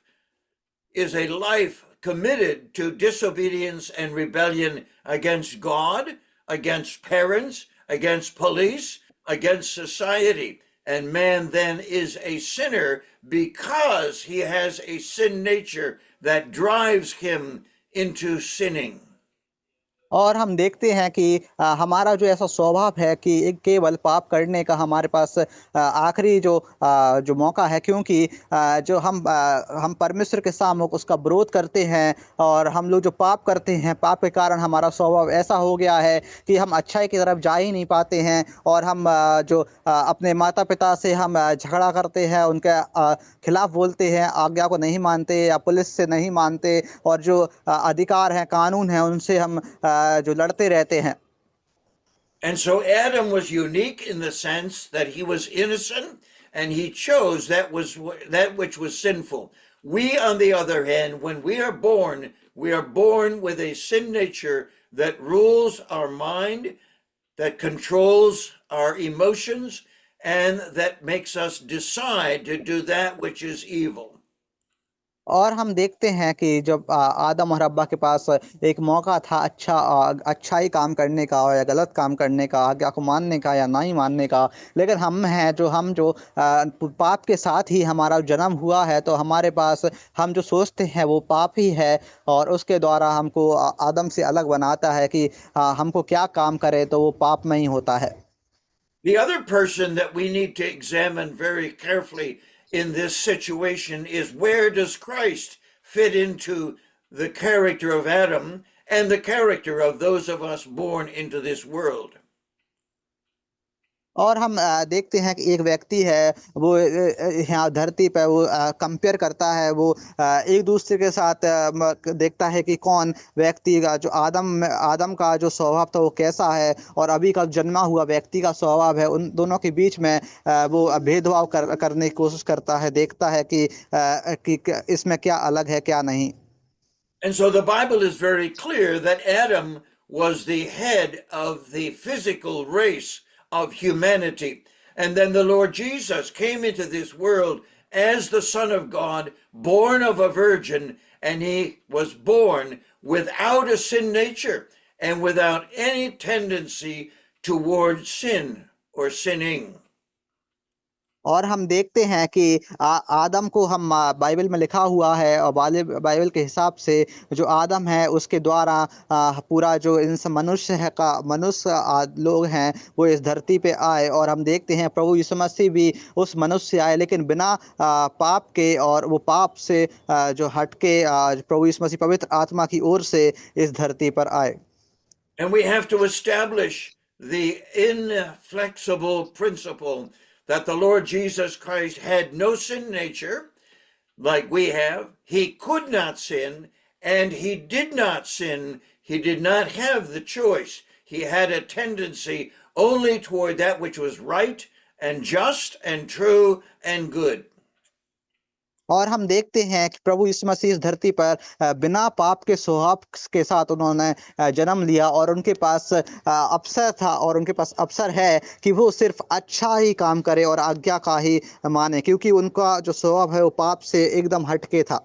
is a life committed to disobedience and rebellion against God, against parents, against police, against society. And man then is a sinner because he has a sin nature that drives him into sinning. और हम देखते हैं कि हमारा जो ऐसा स्वभाव है कि एक केवल पाप करने का हमारे पास आखिरी जो मौका है, क्योंकि जो हम परमेश्वर के सामने उसका विरोध करते हैं और हम लोग जो पाप करते हैं, पाप के कारण हमारा स्वभाव ऐसा हो गया है कि हम अच्छाई की तरफ जा ही नहीं पाते हैं। और हम अपने माता पिता से हम झगड़ा करते हैं, उनके खिलाफ बोलते हैं, आज्ञा को नहीं मानते या पुलिस से नहीं मानते, और जो अधिकार हैं, कानून हैं, उनसे हम जो लड़ते रहते हैं। And so Adam was unique in the sense that he was innocent and he chose that which was sinful. We, on the other hand, when we are born with a sin nature that rules our mind, that controls our emotions, and that makes us decide to do that which is evil. और हम देखते हैं कि जब आदम और हव्वा के पास एक मौका था अच्छाई काम करने का या गलत काम करने का, आज्ञा को मानने का या नहीं मानने का, लेकिन हम जो पाप के साथ ही हमारा जन्म हुआ है, तो हमारे पास हम जो सोचते हैं वो पाप ही है, और उसके द्वारा हमको आदम से अलग बनाता है कि हमको क्या काम करे तो वो पाप में ही होता है। The other person that we need to examine very carefully in this situation is, where does Christ fit into the character of Adam and the character of those of us born into this world? और हम देखते हैं कि एक व्यक्ति है, वो यहाँ धरती पे वो कंपेयर करता है, वो एक दूसरे के साथ देखता है कि कौन व्यक्ति का जो आदम का जो स्वभाव था वो कैसा है, और अभी का जन्मा हुआ व्यक्ति का स्वभाव है, उन दोनों के बीच में वो भेदभाव करने की कोशिश करता है, देखता है कि इसमें क्या अलग है क्या नहीं। And so the Bible is very clear that Adam was the head of the physical race of humanity. And then the Lord Jesus came into this world as the Son of God, born of a virgin, and he was born without a sin nature and without any tendency toward sin or sinning. और हम देखते हैं कि आदम को हम बाइबल में लिखा हुआ है, और बाइबल के हिसाब से जो आदम है उसके द्वारा पूरा जो इंसान मनुष्य लोग हैं वो इस धरती पे आए, और हम देखते हैं प्रभु यीशु मसीह भी उस मनुष्य से आए, लेकिन बिना पाप के, और वो पाप से जो हट के प्रभु यीशु मसीह पवित्र आत्मा की ओर से इस धरती पर आए। And we have to establish the inflexible principle that the Lord Jesus Christ had no sin nature like we have. He could not sin, and he did not sin. He did not have the choice. He had a tendency only toward that which was right and just and true and good. और हम देखते हैं कि प्रभु यीशु मसीह इस धरती पर बिना पाप के स्वभाव के साथ उन्होंने जन्म लिया, और उनके पास अवसर था और उनके पास अवसर है कि वो सिर्फ अच्छा ही काम करे और आज्ञा का ही माने, क्योंकि उनका जो स्वभाव है वो पाप से एकदम हटके था।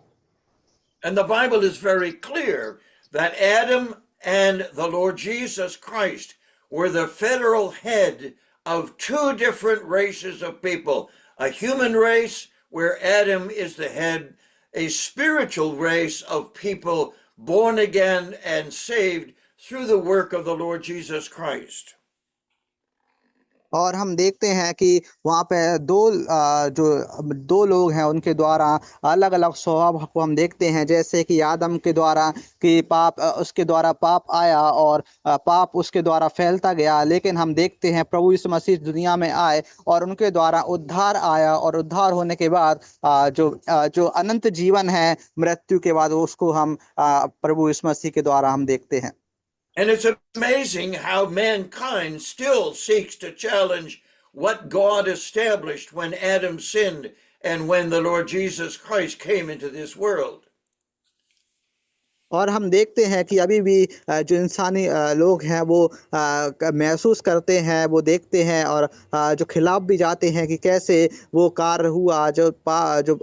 And the Bible is very clear that Adam and the Lord Jesus Christ were the federal head of two different races of people: a human race where Adam is the head, a spiritual race of people born again and saved through the work of the Lord Jesus Christ. और हम देखते हैं कि वहाँ पे दो लोग हैं, उनके द्वारा अलग अलग स्वभाव को हम देखते हैं, जैसे कि आदम के द्वारा कि उसके द्वारा पाप आया और पाप उसके द्वारा फैलता गया, लेकिन हम देखते हैं प्रभु यीशु मसीह दुनिया में आए और उनके द्वारा उद्धार आया, और उद्धार होने के बाद जो अनंत जीवन है मृत्यु के बाद, उसको हम प्रभु यीशु मसीह के द्वारा हम देखते हैं। And it's amazing how mankind still seeks to challenge what God established when Adam sinned and when the Lord Jesus Christ came into this world. और हम देखते हैं कि अभी भी जो इंसानी लोग हैं वो महसूस करते हैं, वो देखते हैं और जो खिलाफ भी जाते हैं कि कैसे वो कार्य हुआ जो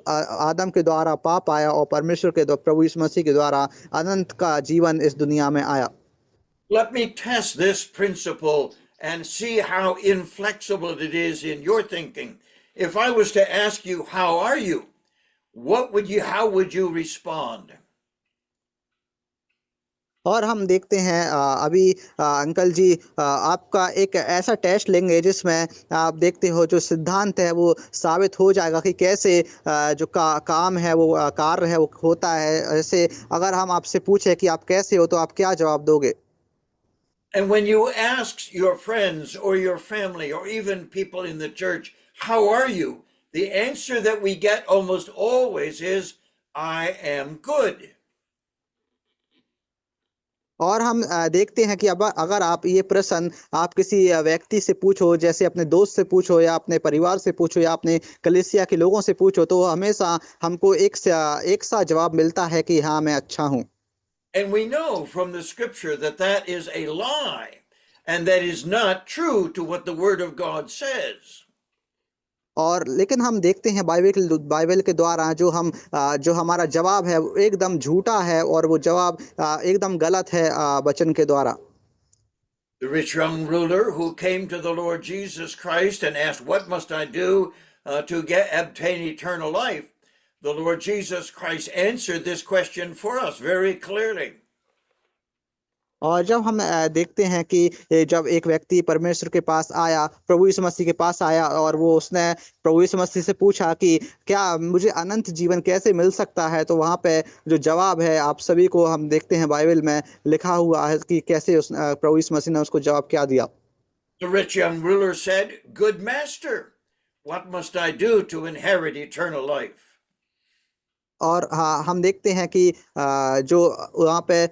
आदम के द्वारा पाप आया और परमेश्वर के द्वारा प्रभु यीशु मसीह के द्वारा अनंत का जीवन इस दुनिया में आया। Let me test this principle and see how inflexible it is in your thinking. If I was to ask you, how are you? How would you respond? और हम देखते हैं अभी अंकल जी आपका एक ऐसा टेस्ट लेंगे जिसमें आप देखते हो जो सिद्धांत है वो साबित हो जाएगा कि कैसे जो काम है वो कार्य है वो होता है। ऐसे अगर हम आपसे पूछे कि आप कैसे हो तो आप क्या जवाब दोगे? And when you ask your friends or your family or even people in the church, how are you? The answer that we get almost always is, I am good. और हम देखते हैं कि अब अगर आप ये प्रश्न आप किसी व्यक्ति से पूछो, जैसे अपने दोस्त से पूछो या अपने परिवार से पूछो या अपने कलीसिया के लोगों से पूछो, तो हमेशा हमको एक सा जवाब मिलता है कि हाँ मैं अच्छा हूँ। And we know from the scripture that that is a lie and that is not true to what the word of God says. और लेकिन हम देखते हैं बाइबल के द्वारा जो हमारा जवाब है वो एकदम झूठा है और वो जवाब एकदम गलत है वचन के द्वारा। The rich young ruler who came to the Lord Jesus Christ and asked, what must I do to obtain eternal life? The Lord Jesus Christ answered this question for us very clearly. और जब हम देखते हैं कि जब एक व्यक्ति परमेश्वर के पास आया, प्रभु यीशु मसीह के पास आया और वो उसने प्रभु यीशु मसीह से पूछा कि क्या मुझे अनंत जीवन कैसे मिल सकता है, तो वहाँ पे जो जवाब है आप सभी को हम देखते हैं बाइबल में लिखा हुआ है कि कैसे प्रभु यीशु मसीह ने उसको जवाब क्या दिया। The rich young ruler said, good master, what must I do to inherit eternal life? और हाँ, हम देखते हैं कि जो वहाँ पे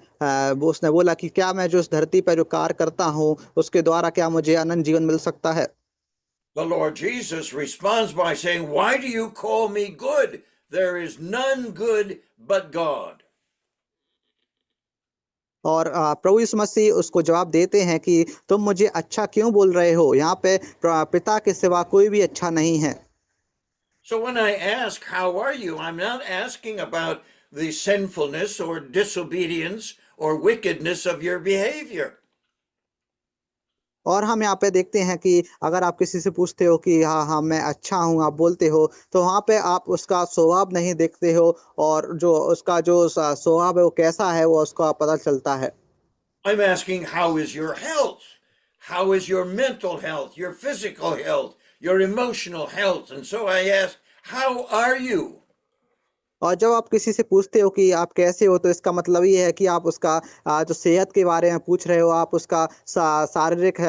वो उसने बोला कि क्या मैं जो इस धरती पर जो कार्य करता हूँ उसके द्वारा क्या मुझे अनंत जीवन मिल सकता है? The Lord Jesus responds by saying, why do you call me good? There is none good but God. और प्रभु यीशु मसीह उसको जवाब देते हैं कि तुम मुझे अच्छा क्यों बोल रहे हो? यहाँ पे पिता के सिवा कोई भी अच्छा नहीं है। So when I ask, how are you? I'm not asking about the sinfulness or disobedience or wickedness of your behavior. और हम यहाँ पे देखते हैं कि अगर आप किसी से पूछते हो कि हाँ हाँ मैं अच्छा हूँ, आप बोलते हो, तो वहाँ पे आप उसका स्वभाव नहीं देखते हो और जो उसका जो स्वभाव है वो कैसा है वो उसका पता चलता है। I'm asking, how is your health? How is your mental health, your physical health, your emotional health? And so I ask, how are you? और जब आप किसी से पूछते हो कि आप कैसे हो, तो इसका मतलब ये है कि आप उसका जो सेहत के बारे में पूछ रहे हो, आप उसका शारीरिक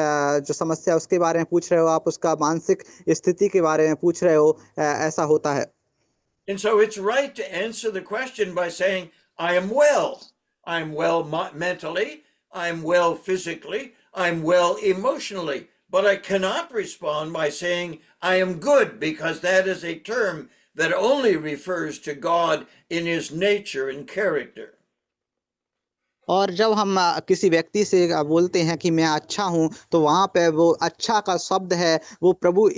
जो समस्या है उसके बारे में पूछ रहे हो, आप उसका मानसिक स्थिति के बारे में पूछ रहे हो, ऐसा होता है। And so it's right to answer the question by saying, I am well. I'm well mentally, I'm well physically, I'm well emotionally. But I cannot respond by saying, I am good, because that is a term that only refers to God in his nature and character. और जब हम किसी व्यक्ति से बोलते हैं कि मैं अच्छा हूँ, तो वहाँ पे वो अच्छा का शब्द है वो प्रभु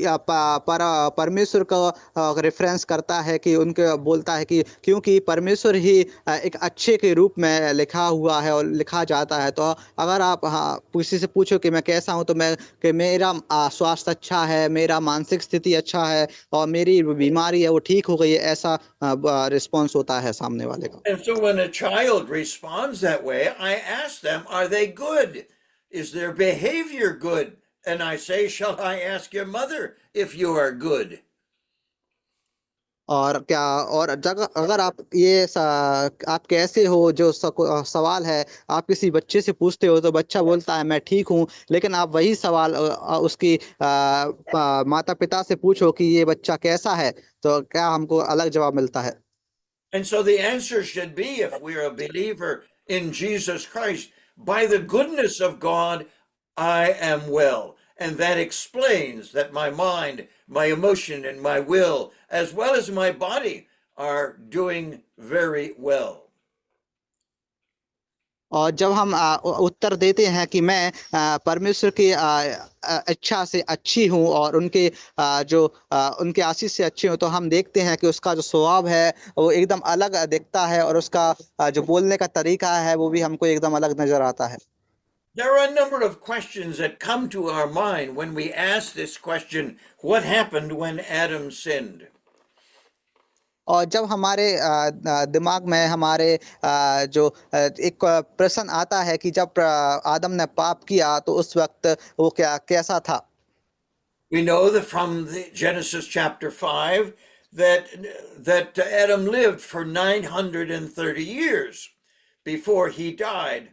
परमेश्वर का रेफरेंस करता है कि उनके बोलता है कि क्योंकि परमेश्वर ही एक अच्छे के रूप में लिखा हुआ है और लिखा जाता है। तो अगर आप किसी से पूछो कि मैं कैसा हूँ, तो कि मेरा स्वास्थ्य अच्छा है, मेरा मानसिक स्थिति अच्छा है और मेरी बीमारी है वो ठीक हो गई है, ऐसा रिस्पॉन्स होता है सामने वाले का। And so when a child responds that way, I ask them, are they good? Is their behavior good? And I say, shall I ask your mother if you are good? और अगर आप कैसे हो जो सवाल है आप किसी बच्चे से पूछते हो, तो बच्चा बोलता है मैं ठीक हूँ, लेकिन आप वही सवाल उसकी माता पिता से पूछो कि ये बच्चा कैसा है, तो क्या हमको अलग जवाब मिलता है। And so the answer should be, if we're a believer in Jesus Christ, by the goodness of God, I am well. And that explains that my mind, my emotion, and my will, as well as my body, are doing very well. और जब हम उत्तर देते हैं कि मैं परमेश्वर की इच्छा से अच्छी हूँ और उनके आशीष से अच्छी हूँ, तो हम देखते हैं कि उसका जो स्वभाव है वो एकदम अलग दिखता है और उसका जो बोलने का तरीका है वो भी हमको एकदम अलग नजर आता है। There are a number of questions that come to our mind when we ask this question, what happened when Adam sinned? और जब हमारे दिमाग में हमारे जो एक प्रश्न आता है कि जब आदम ने पाप किया तो उस वक्त वो कैसा था। We know that from the Genesis chapter 5 that Adam lived for 930 years before he died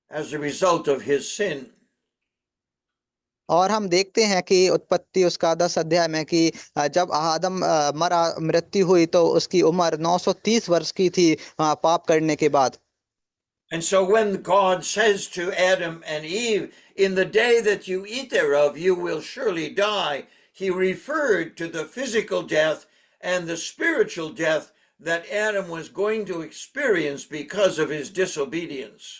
as a result of his sin. और हम देखते हैं कि उत्पत्ति उसका 10 अध्याय में कि जब आदम मरा मृत्यु हुई तो उसकी उम्र 930 वर्ष की थी पाप करने के बाद। And so when God says to Adam and Eve, in the day that you eat thereof, you will surely die, he referred to the physical death and the spiritual death that Adam was going to experience because of his disobedience.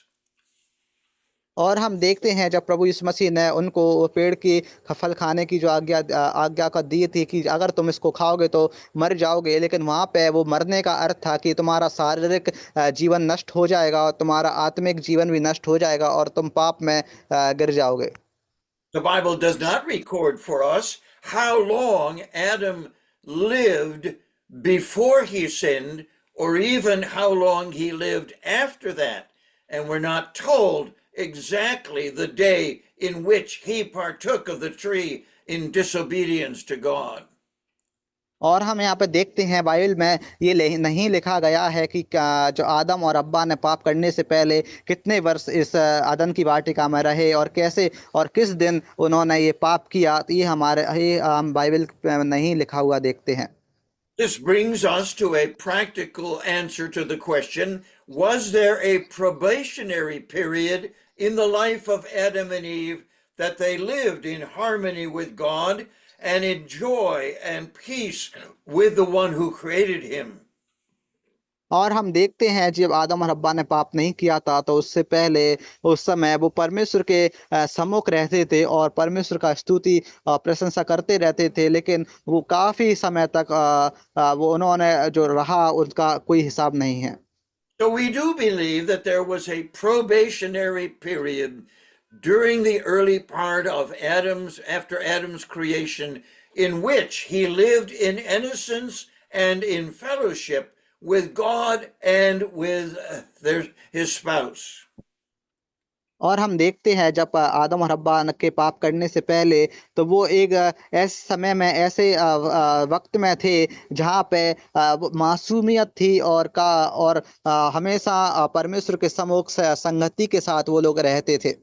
और हम देखते हैं जब प्रभु यीशु मसीह ने उनको वो पेड़ की फल खाने की जो आज्ञा का दी थी कि अगर तुम इसको खाओगे तो मर जाओगे, लेकिन वहाँ पे वो मरने का अर्थ था कि तुम्हारा शारीरिक जीवन नष्ट हो जाएगा और तुम्हारा आत्मिक जीवन भी नष्ट हो जाएगा और तुम पाप में गिर जाओगे। The Bible does not record for us how long Adam lived before he sinned or even how long he lived after that. And we're not told exactly the day in which he partook of the tree in disobedience to God. और हम यहाँ पे देखते हैं बाइबल में ये नहीं लिखा गया है कि जो आदम और अब्बा ने पाप करने से पहले कितने वर्ष इस अदन की वाटिका में रहे और कैसे और किस दिन उन्होंने ये पाप किया, तो ये हम बाइबल में नहीं लिखा हुआ देखते हैं। This brings us to a practical answer to the question, was there a probationary period in the life of Adam and Eve that they lived in harmony with God and in joy and peace with the one who created him? और हम देखते हैं जब आदम और हव्वा ने पाप नहीं किया था तो उससे पहले उस समय वो परमेश्वर के सम्मुख रहते थे और परमेश्वर का स्तुति प्रशंसा करते रहते थे, लेकिन वो काफी समय तक वो उन्होंने जो रहा उसका कोई हिसाब नहीं है। So we do believe that there was a probationary period during the early part of after Adam's creation, in which he lived in innocence and in fellowship with God and with his spouse. और हम देखते हैं जब आदम और हव्वा के पाप करने से पहले तो वो एक ऐसे समय में ऐसे वक्त में थे जहाँ पे मासूमियत थी और हमेशा परमेश्वर के सम्मुख संगति के साथ वो लोग रहते थे।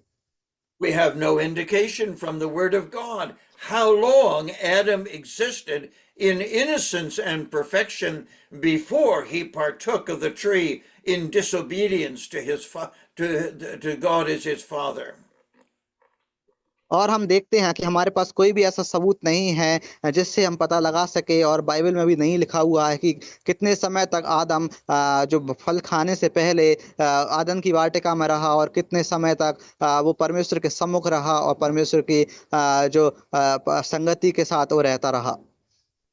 We have no indication from the Word of God how long Adam existed in innocence and perfection before he partook of the tree in disobedience to God as his father. और हम देखते हैं कि हमारे पास कोई भी ऐसा सबूत नहीं है जिससे हम पता लगा सके, और बाइबल में भी नहीं लिखा हुआ है कि कितने समय तक आदम जो फल खाने से पहले आदम की वाटिका में रहा और कितने समय तक वो परमेश्वर के सम्मुख रहा और परमेश्वर की जो संगति के साथ वो रहता रहा।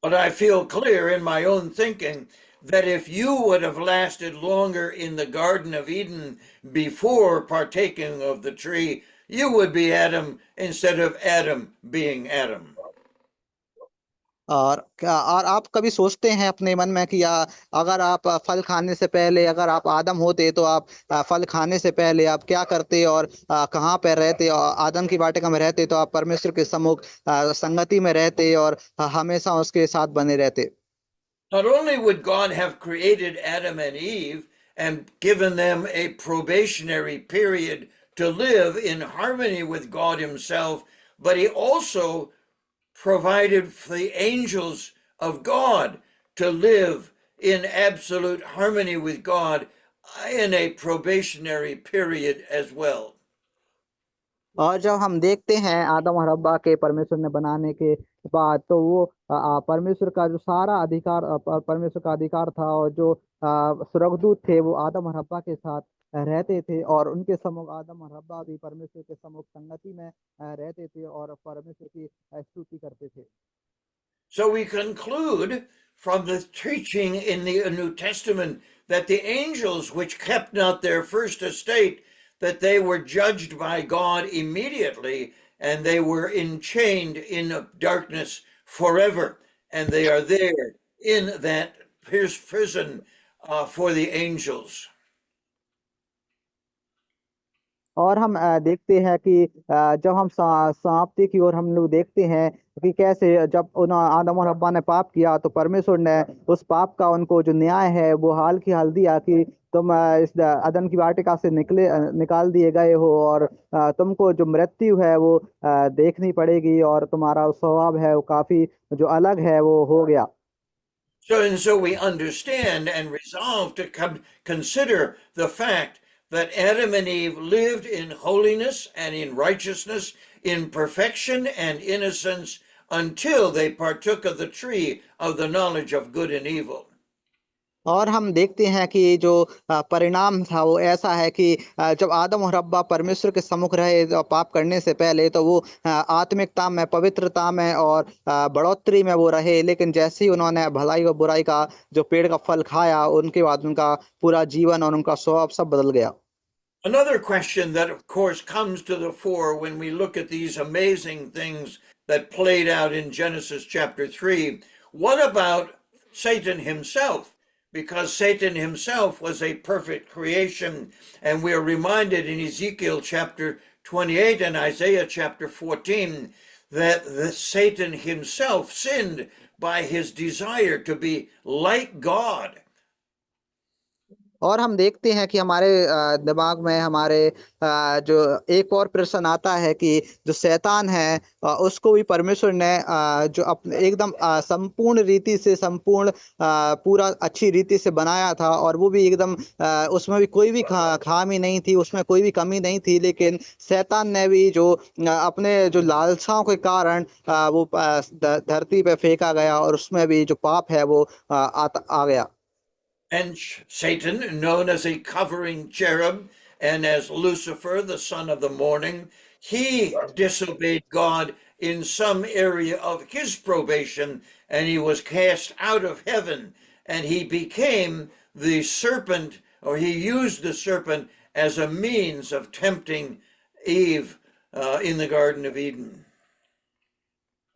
But I feel clear in my own thinking that if you would have lasted longer in the Garden of Eden before partaking of the tree, you would be Adam instead of Adam being Adam. और आप कभी सोचते हैं अपने मन में कि अगर आप फल खाने से पहले अगर आप आदम होते तो आप फल खाने से पहले आप क्या करते और कहाँ पे रहते, और आदम की वाटिका में रहते तो आप परमेश्वर के सम्मुख संगति में रहते और हमेशा उसके साथ बने रहते। Not only would God have created Adam and Eve and given them a probationary period to live in harmony with God himself, but he also provided for the angels of God to live in absolute harmony with God in a probationary period as well. और जब हम देखते हैं आदम और हव्वा के परमेश्वर ने बनाने के बाद तो वो परमेश्वर का जो सारा अधिकार परमेश्वर का अधिकार था, और जो स्वर्गदूत थे वो आदम और हव्वा के साथ रहते थे और उनके सम्मुख आदम और हव्वा भी परमेश्वर के सम्मुख संगति में रहते थे और परमेश्वर की स्तुति करते थे। So we conclude from the teaching in the New Testament that the angels which kept not their first estate, that they were judged by God immediately, and they were enchained in darkness forever, and they are there in that prison for the angels. और हम देखते हैं कि जब हम समाप्ति की ओर हम लोग देखते हैं कि कैसे जब आदम और हव्वा ने पाप किया तो परमेश्वर ने उस पाप का उनको जो न्याय है वो हाल की हाल दिया कि तुम इस अदन की वाटिका से निकाल दिए गए हो और तुमको जो मृत्यु है वो देखनी पड़ेगी और तुम्हारा स्वभाव है वो काफी जो अलग है वो हो गया। So we understand and resolve to consider the fact that Adam and Eve lived in holiness and in righteousness, in perfection and innocence, until they partook of the tree of the knowledge of good and evil. और हम देखते हैं कि जो परिणाम था वो ऐसा है कि जब आदम और हव्वा परमेश्वर के सम्मुख रहे पाप करने से पहले तो वो आत्मिकता में, पवित्रता में और बढ़ोतरी में वो रहे, लेकिन जैसे ही उन्होंने भलाई और बुराई का जो पेड़ का फल खाया उनके बाद उनका पूरा जीवन और उनका स्वभाव सब बदल गया। Another question that, of course, comes to the fore when we look at these amazing things that played out in Genesis chapter 3, what about Satan himself? Because Satan himself was a perfect creation, and we are reminded in Ezekiel chapter 28 and Isaiah chapter 14 that Satan himself sinned by his desire to be like God. और हम देखते हैं कि हमारे दिमाग में हमारे जो एक और प्रश्न आता है कि जो शैतान है उसको भी परमेश्वर ने जो अपने एकदम संपूर्ण रीति से संपूर्ण पूरा अच्छी रीति से बनाया था और वो भी एकदम उसमें भी कोई भी खामी नहीं थी, उसमें कोई भी कमी नहीं थी, लेकिन शैतान ने भी जो अपने जो लालसाओं के कारण वो धरती पे फेंका गया और उसमें भी जो पाप है वो आ गया। And Satan, known as a covering cherub and as Lucifer, the son of the morning, he disobeyed God in some area of his probation, and he was cast out of heaven, and he became the serpent, or he used the serpent as a means of tempting Eve in the Garden of Eden.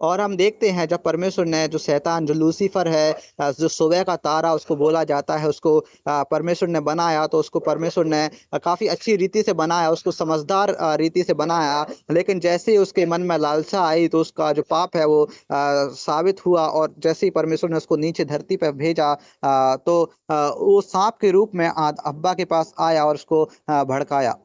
और हम देखते हैं जब परमेश्वर ने जो शैतान जो लूसीफर है जो सुबह का तारा उसको बोला जाता है उसको परमेश्वर ने बनाया, तो उसको परमेश्वर ने काफ़ी अच्छी रीति से बनाया, उसको समझदार रीति से बनाया, लेकिन जैसे ही उसके मन में लालसा आई तो उसका जो पाप है वो साबित हुआ और जैसे ही परमेश्वर ने उसको नीचे धरती पर भेजा तो वो सांप के रूप में हव्वा के पास आया और उसको भड़काया।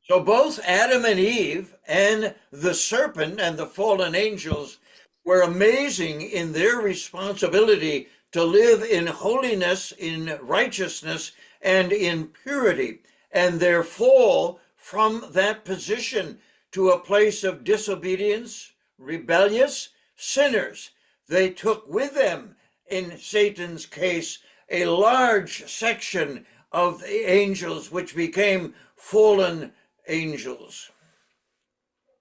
So both Adam and Eve and the serpent and the fallen angels were amazing in their responsibility to live in holiness, in righteousness, and in purity. And their fall from that position to a place of disobedience, rebellious sinners, they took with them, in Satan's case, a large section of the angels, which became fallen angels.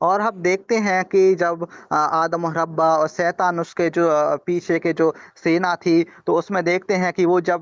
और हम देखते हैं कि जब आदम और हव्वा और शैतान उसके जो पीछे के जो सेना थी तो उसमें देखते हैं कि वो जब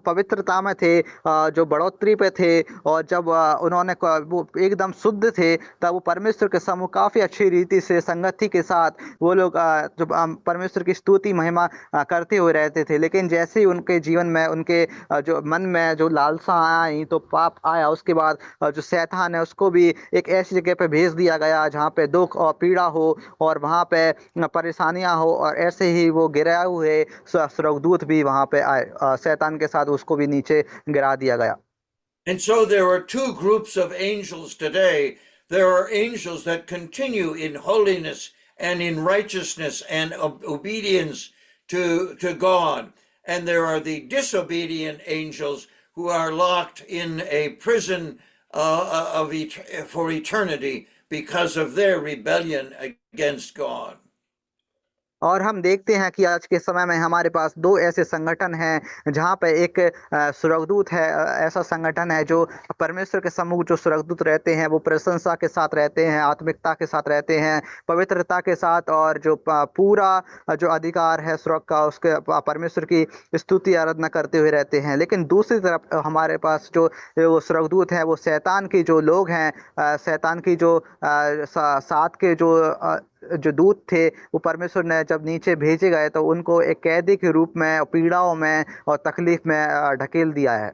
पवित्रता में थे, जो बढ़ोतरी पे थे और जब उन्होंने वो एकदम शुद्ध थे, तब वो परमेश्वर के सम्मुख काफ़ी अच्छी रीति से संगति के साथ वो लोग जो परमेश्वर की स्तुति महिमा करते हुए रहते थे। लेकिन जैसे ही उनके जीवन में उनके जो मन में जो लालसा आई तो पाप आया, उसके बाद जो शैतान है उसको भी एक ऐसी जगह पे भेज दिया गया जहाँ पे दुख और पीड़ा हो और वहाँ पे परेशानियां हो, और ऐसे ही वो गिराए हुए स्वर्गदूत भी वहाँ पे आए, शैतान के साथ उसको भी नीचे गिरा दिया गया। And so there are two groups of angels today. There are angels that continue in holiness and in righteousness and obedience to God. And there are the disobedient angels who are locked in a prison for eternity because of their rebellion against God. और हम देखते हैं कि आज के समय में हमारे पास दो ऐसे संगठन हैं जहाँ पे एक स्वर्गदूत है, ऐसा संगठन है जो परमेश्वर के सम्मुख जो स्वर्गदूत रहते हैं वो प्रशंसा के साथ रहते हैं, आत्मिकता के साथ रहते हैं, पवित्रता के साथ, और जो पूरा जो अधिकार है स्वर्ग का उसके परमेश्वर की स्तुति आराधना करते हुए रहते हैं। लेकिन दूसरी तरफ हमारे पास जो वो स्वर्गदूत हैं वो शैतान की जो लोग हैं, शैतान की जो सात के जो जो दूत थे वो परमेश्वर ने जब नीचे भेजे गए तो उनको एक कैदी के रूप में पीड़ाओं में और तकलीफ में ढकेल दिया है।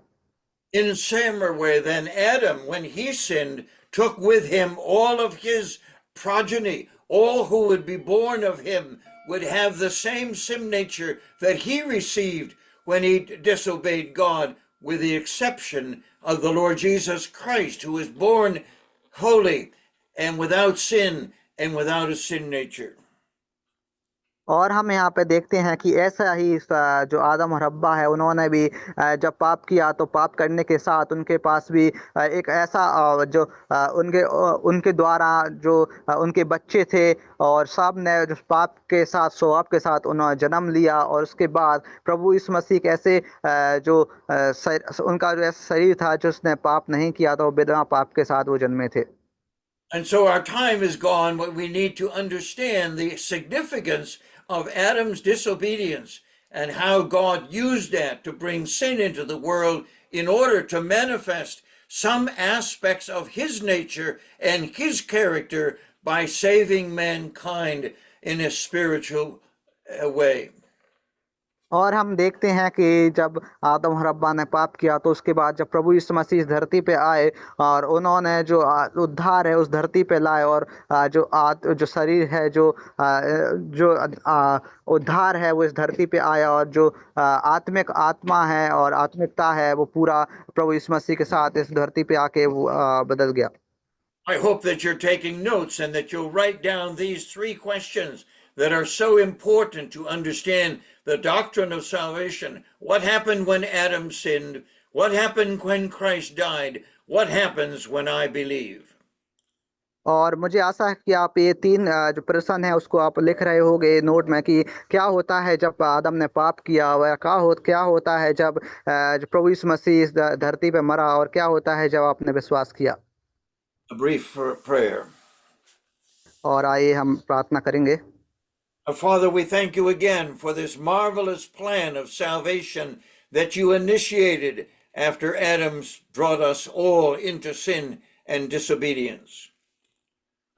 In similar way, then Adam, when he sinned, took with him all of his progeny. All who would be born of him would have the same sin nature that he received when he disobeyed God, with the exception of the Lord Jesus Christ, who was born holy and without sin and without a sin nature. और हम यहाँ पे देखते हैं कि ऐसा ही जो आदम और हव्वा है उन्होंने भी जब पाप किया तो पाप करने के साथ उनके पास भी एक ऐसा जो उनके द्वारा जो उनके बच्चे थे और सब ने जो पाप के साथ स्वभाव के साथ उन्होंने जन्म लिया। और उसके बाद प्रभु यीशु मसीह कैसे जो उनका जो ऐसा शरीर था जिसने पाप नहीं किया था, वो बिना पाप के साथ वो जन्मे थे। And so our time is gone, but we need to understand the significance of Adam's disobedience and how God used that to bring sin into the world in order to manifest some aspects of his nature and his character by saving mankind in a spiritual way. और हम देखते हैं कि जब आदम और हव्वा ने पाप किया तो उसके बाद जब प्रभु यीशु मसीह इस धरती पे आए और उन्होंने जो उद्धार है उस धरती पे लाए और जो शरीर है जो उद्धार है वो इस धरती पे आया और जो आत्मिक आत्मा है और आत्मिकता है वो पूरा प्रभु यीशु मसीह के साथ इस धरती पे आके वो बदल गया। I hope that you're taking notes and that you'll write down these 3 questions that are so important to understand the doctrine of salvation. What happened when Adam sinned? What happened when Christ died? What happens when I believe? और मुझे आशा है कि आप ये 3 जो प्रश्न है उसको आप लिख रहे होगे नोट में कि क्या होता है जब आदम ने पाप किया, व क्या होता है जब जो प्रभु यीशु मसीह इस धरती पे मरा, और क्या होता है जब आपने विश्वास किया। A brief prayer. और आइए हम प्रार्थना करेंगे। Father, we thank you again for this marvelous plan of salvation that you initiated after Adam's brought us all into sin and disobedience.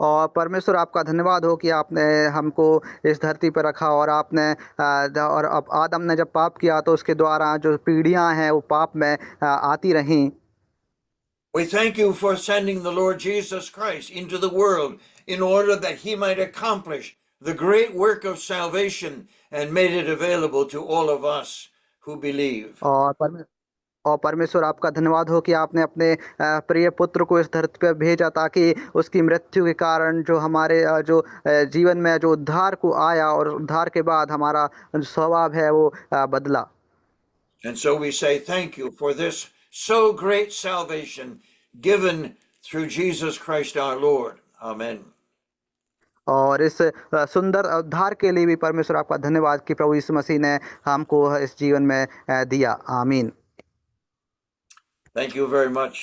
और परमेश्वर आपका धन्यवाद हो कि आपने हमको इस धरती पर रखा और आपने और अब आदम ने जब पाप किया तो उसके द्वारा जो पीढ़ियां हैं वो पाप में आती रहीं। We thank you for sending the Lord Jesus Christ into the world in order that he might accomplish the great work of salvation and made it available to all of us who believe. और परमेश्वर आपका धन्यवाद हो कि आपने अपने प्रिय पुत्र को इस धरती पर भेजा ताकि उसकी मृत्यु के कारण जो हमारे जो जीवन में जो उद्धार को आया और उद्धार के बाद हमारा स्वभाव है वो बदला। And so we say thank you for this so great salvation given through Jesus Christ our Lord. Amen. और इस सुंदर उद्धार के लिए भी परमेश्वर आपका धन्यवाद कि प्रभु यीशु मसीह ने हमको इस जीवन में दिया। आमीन। Thank you very much.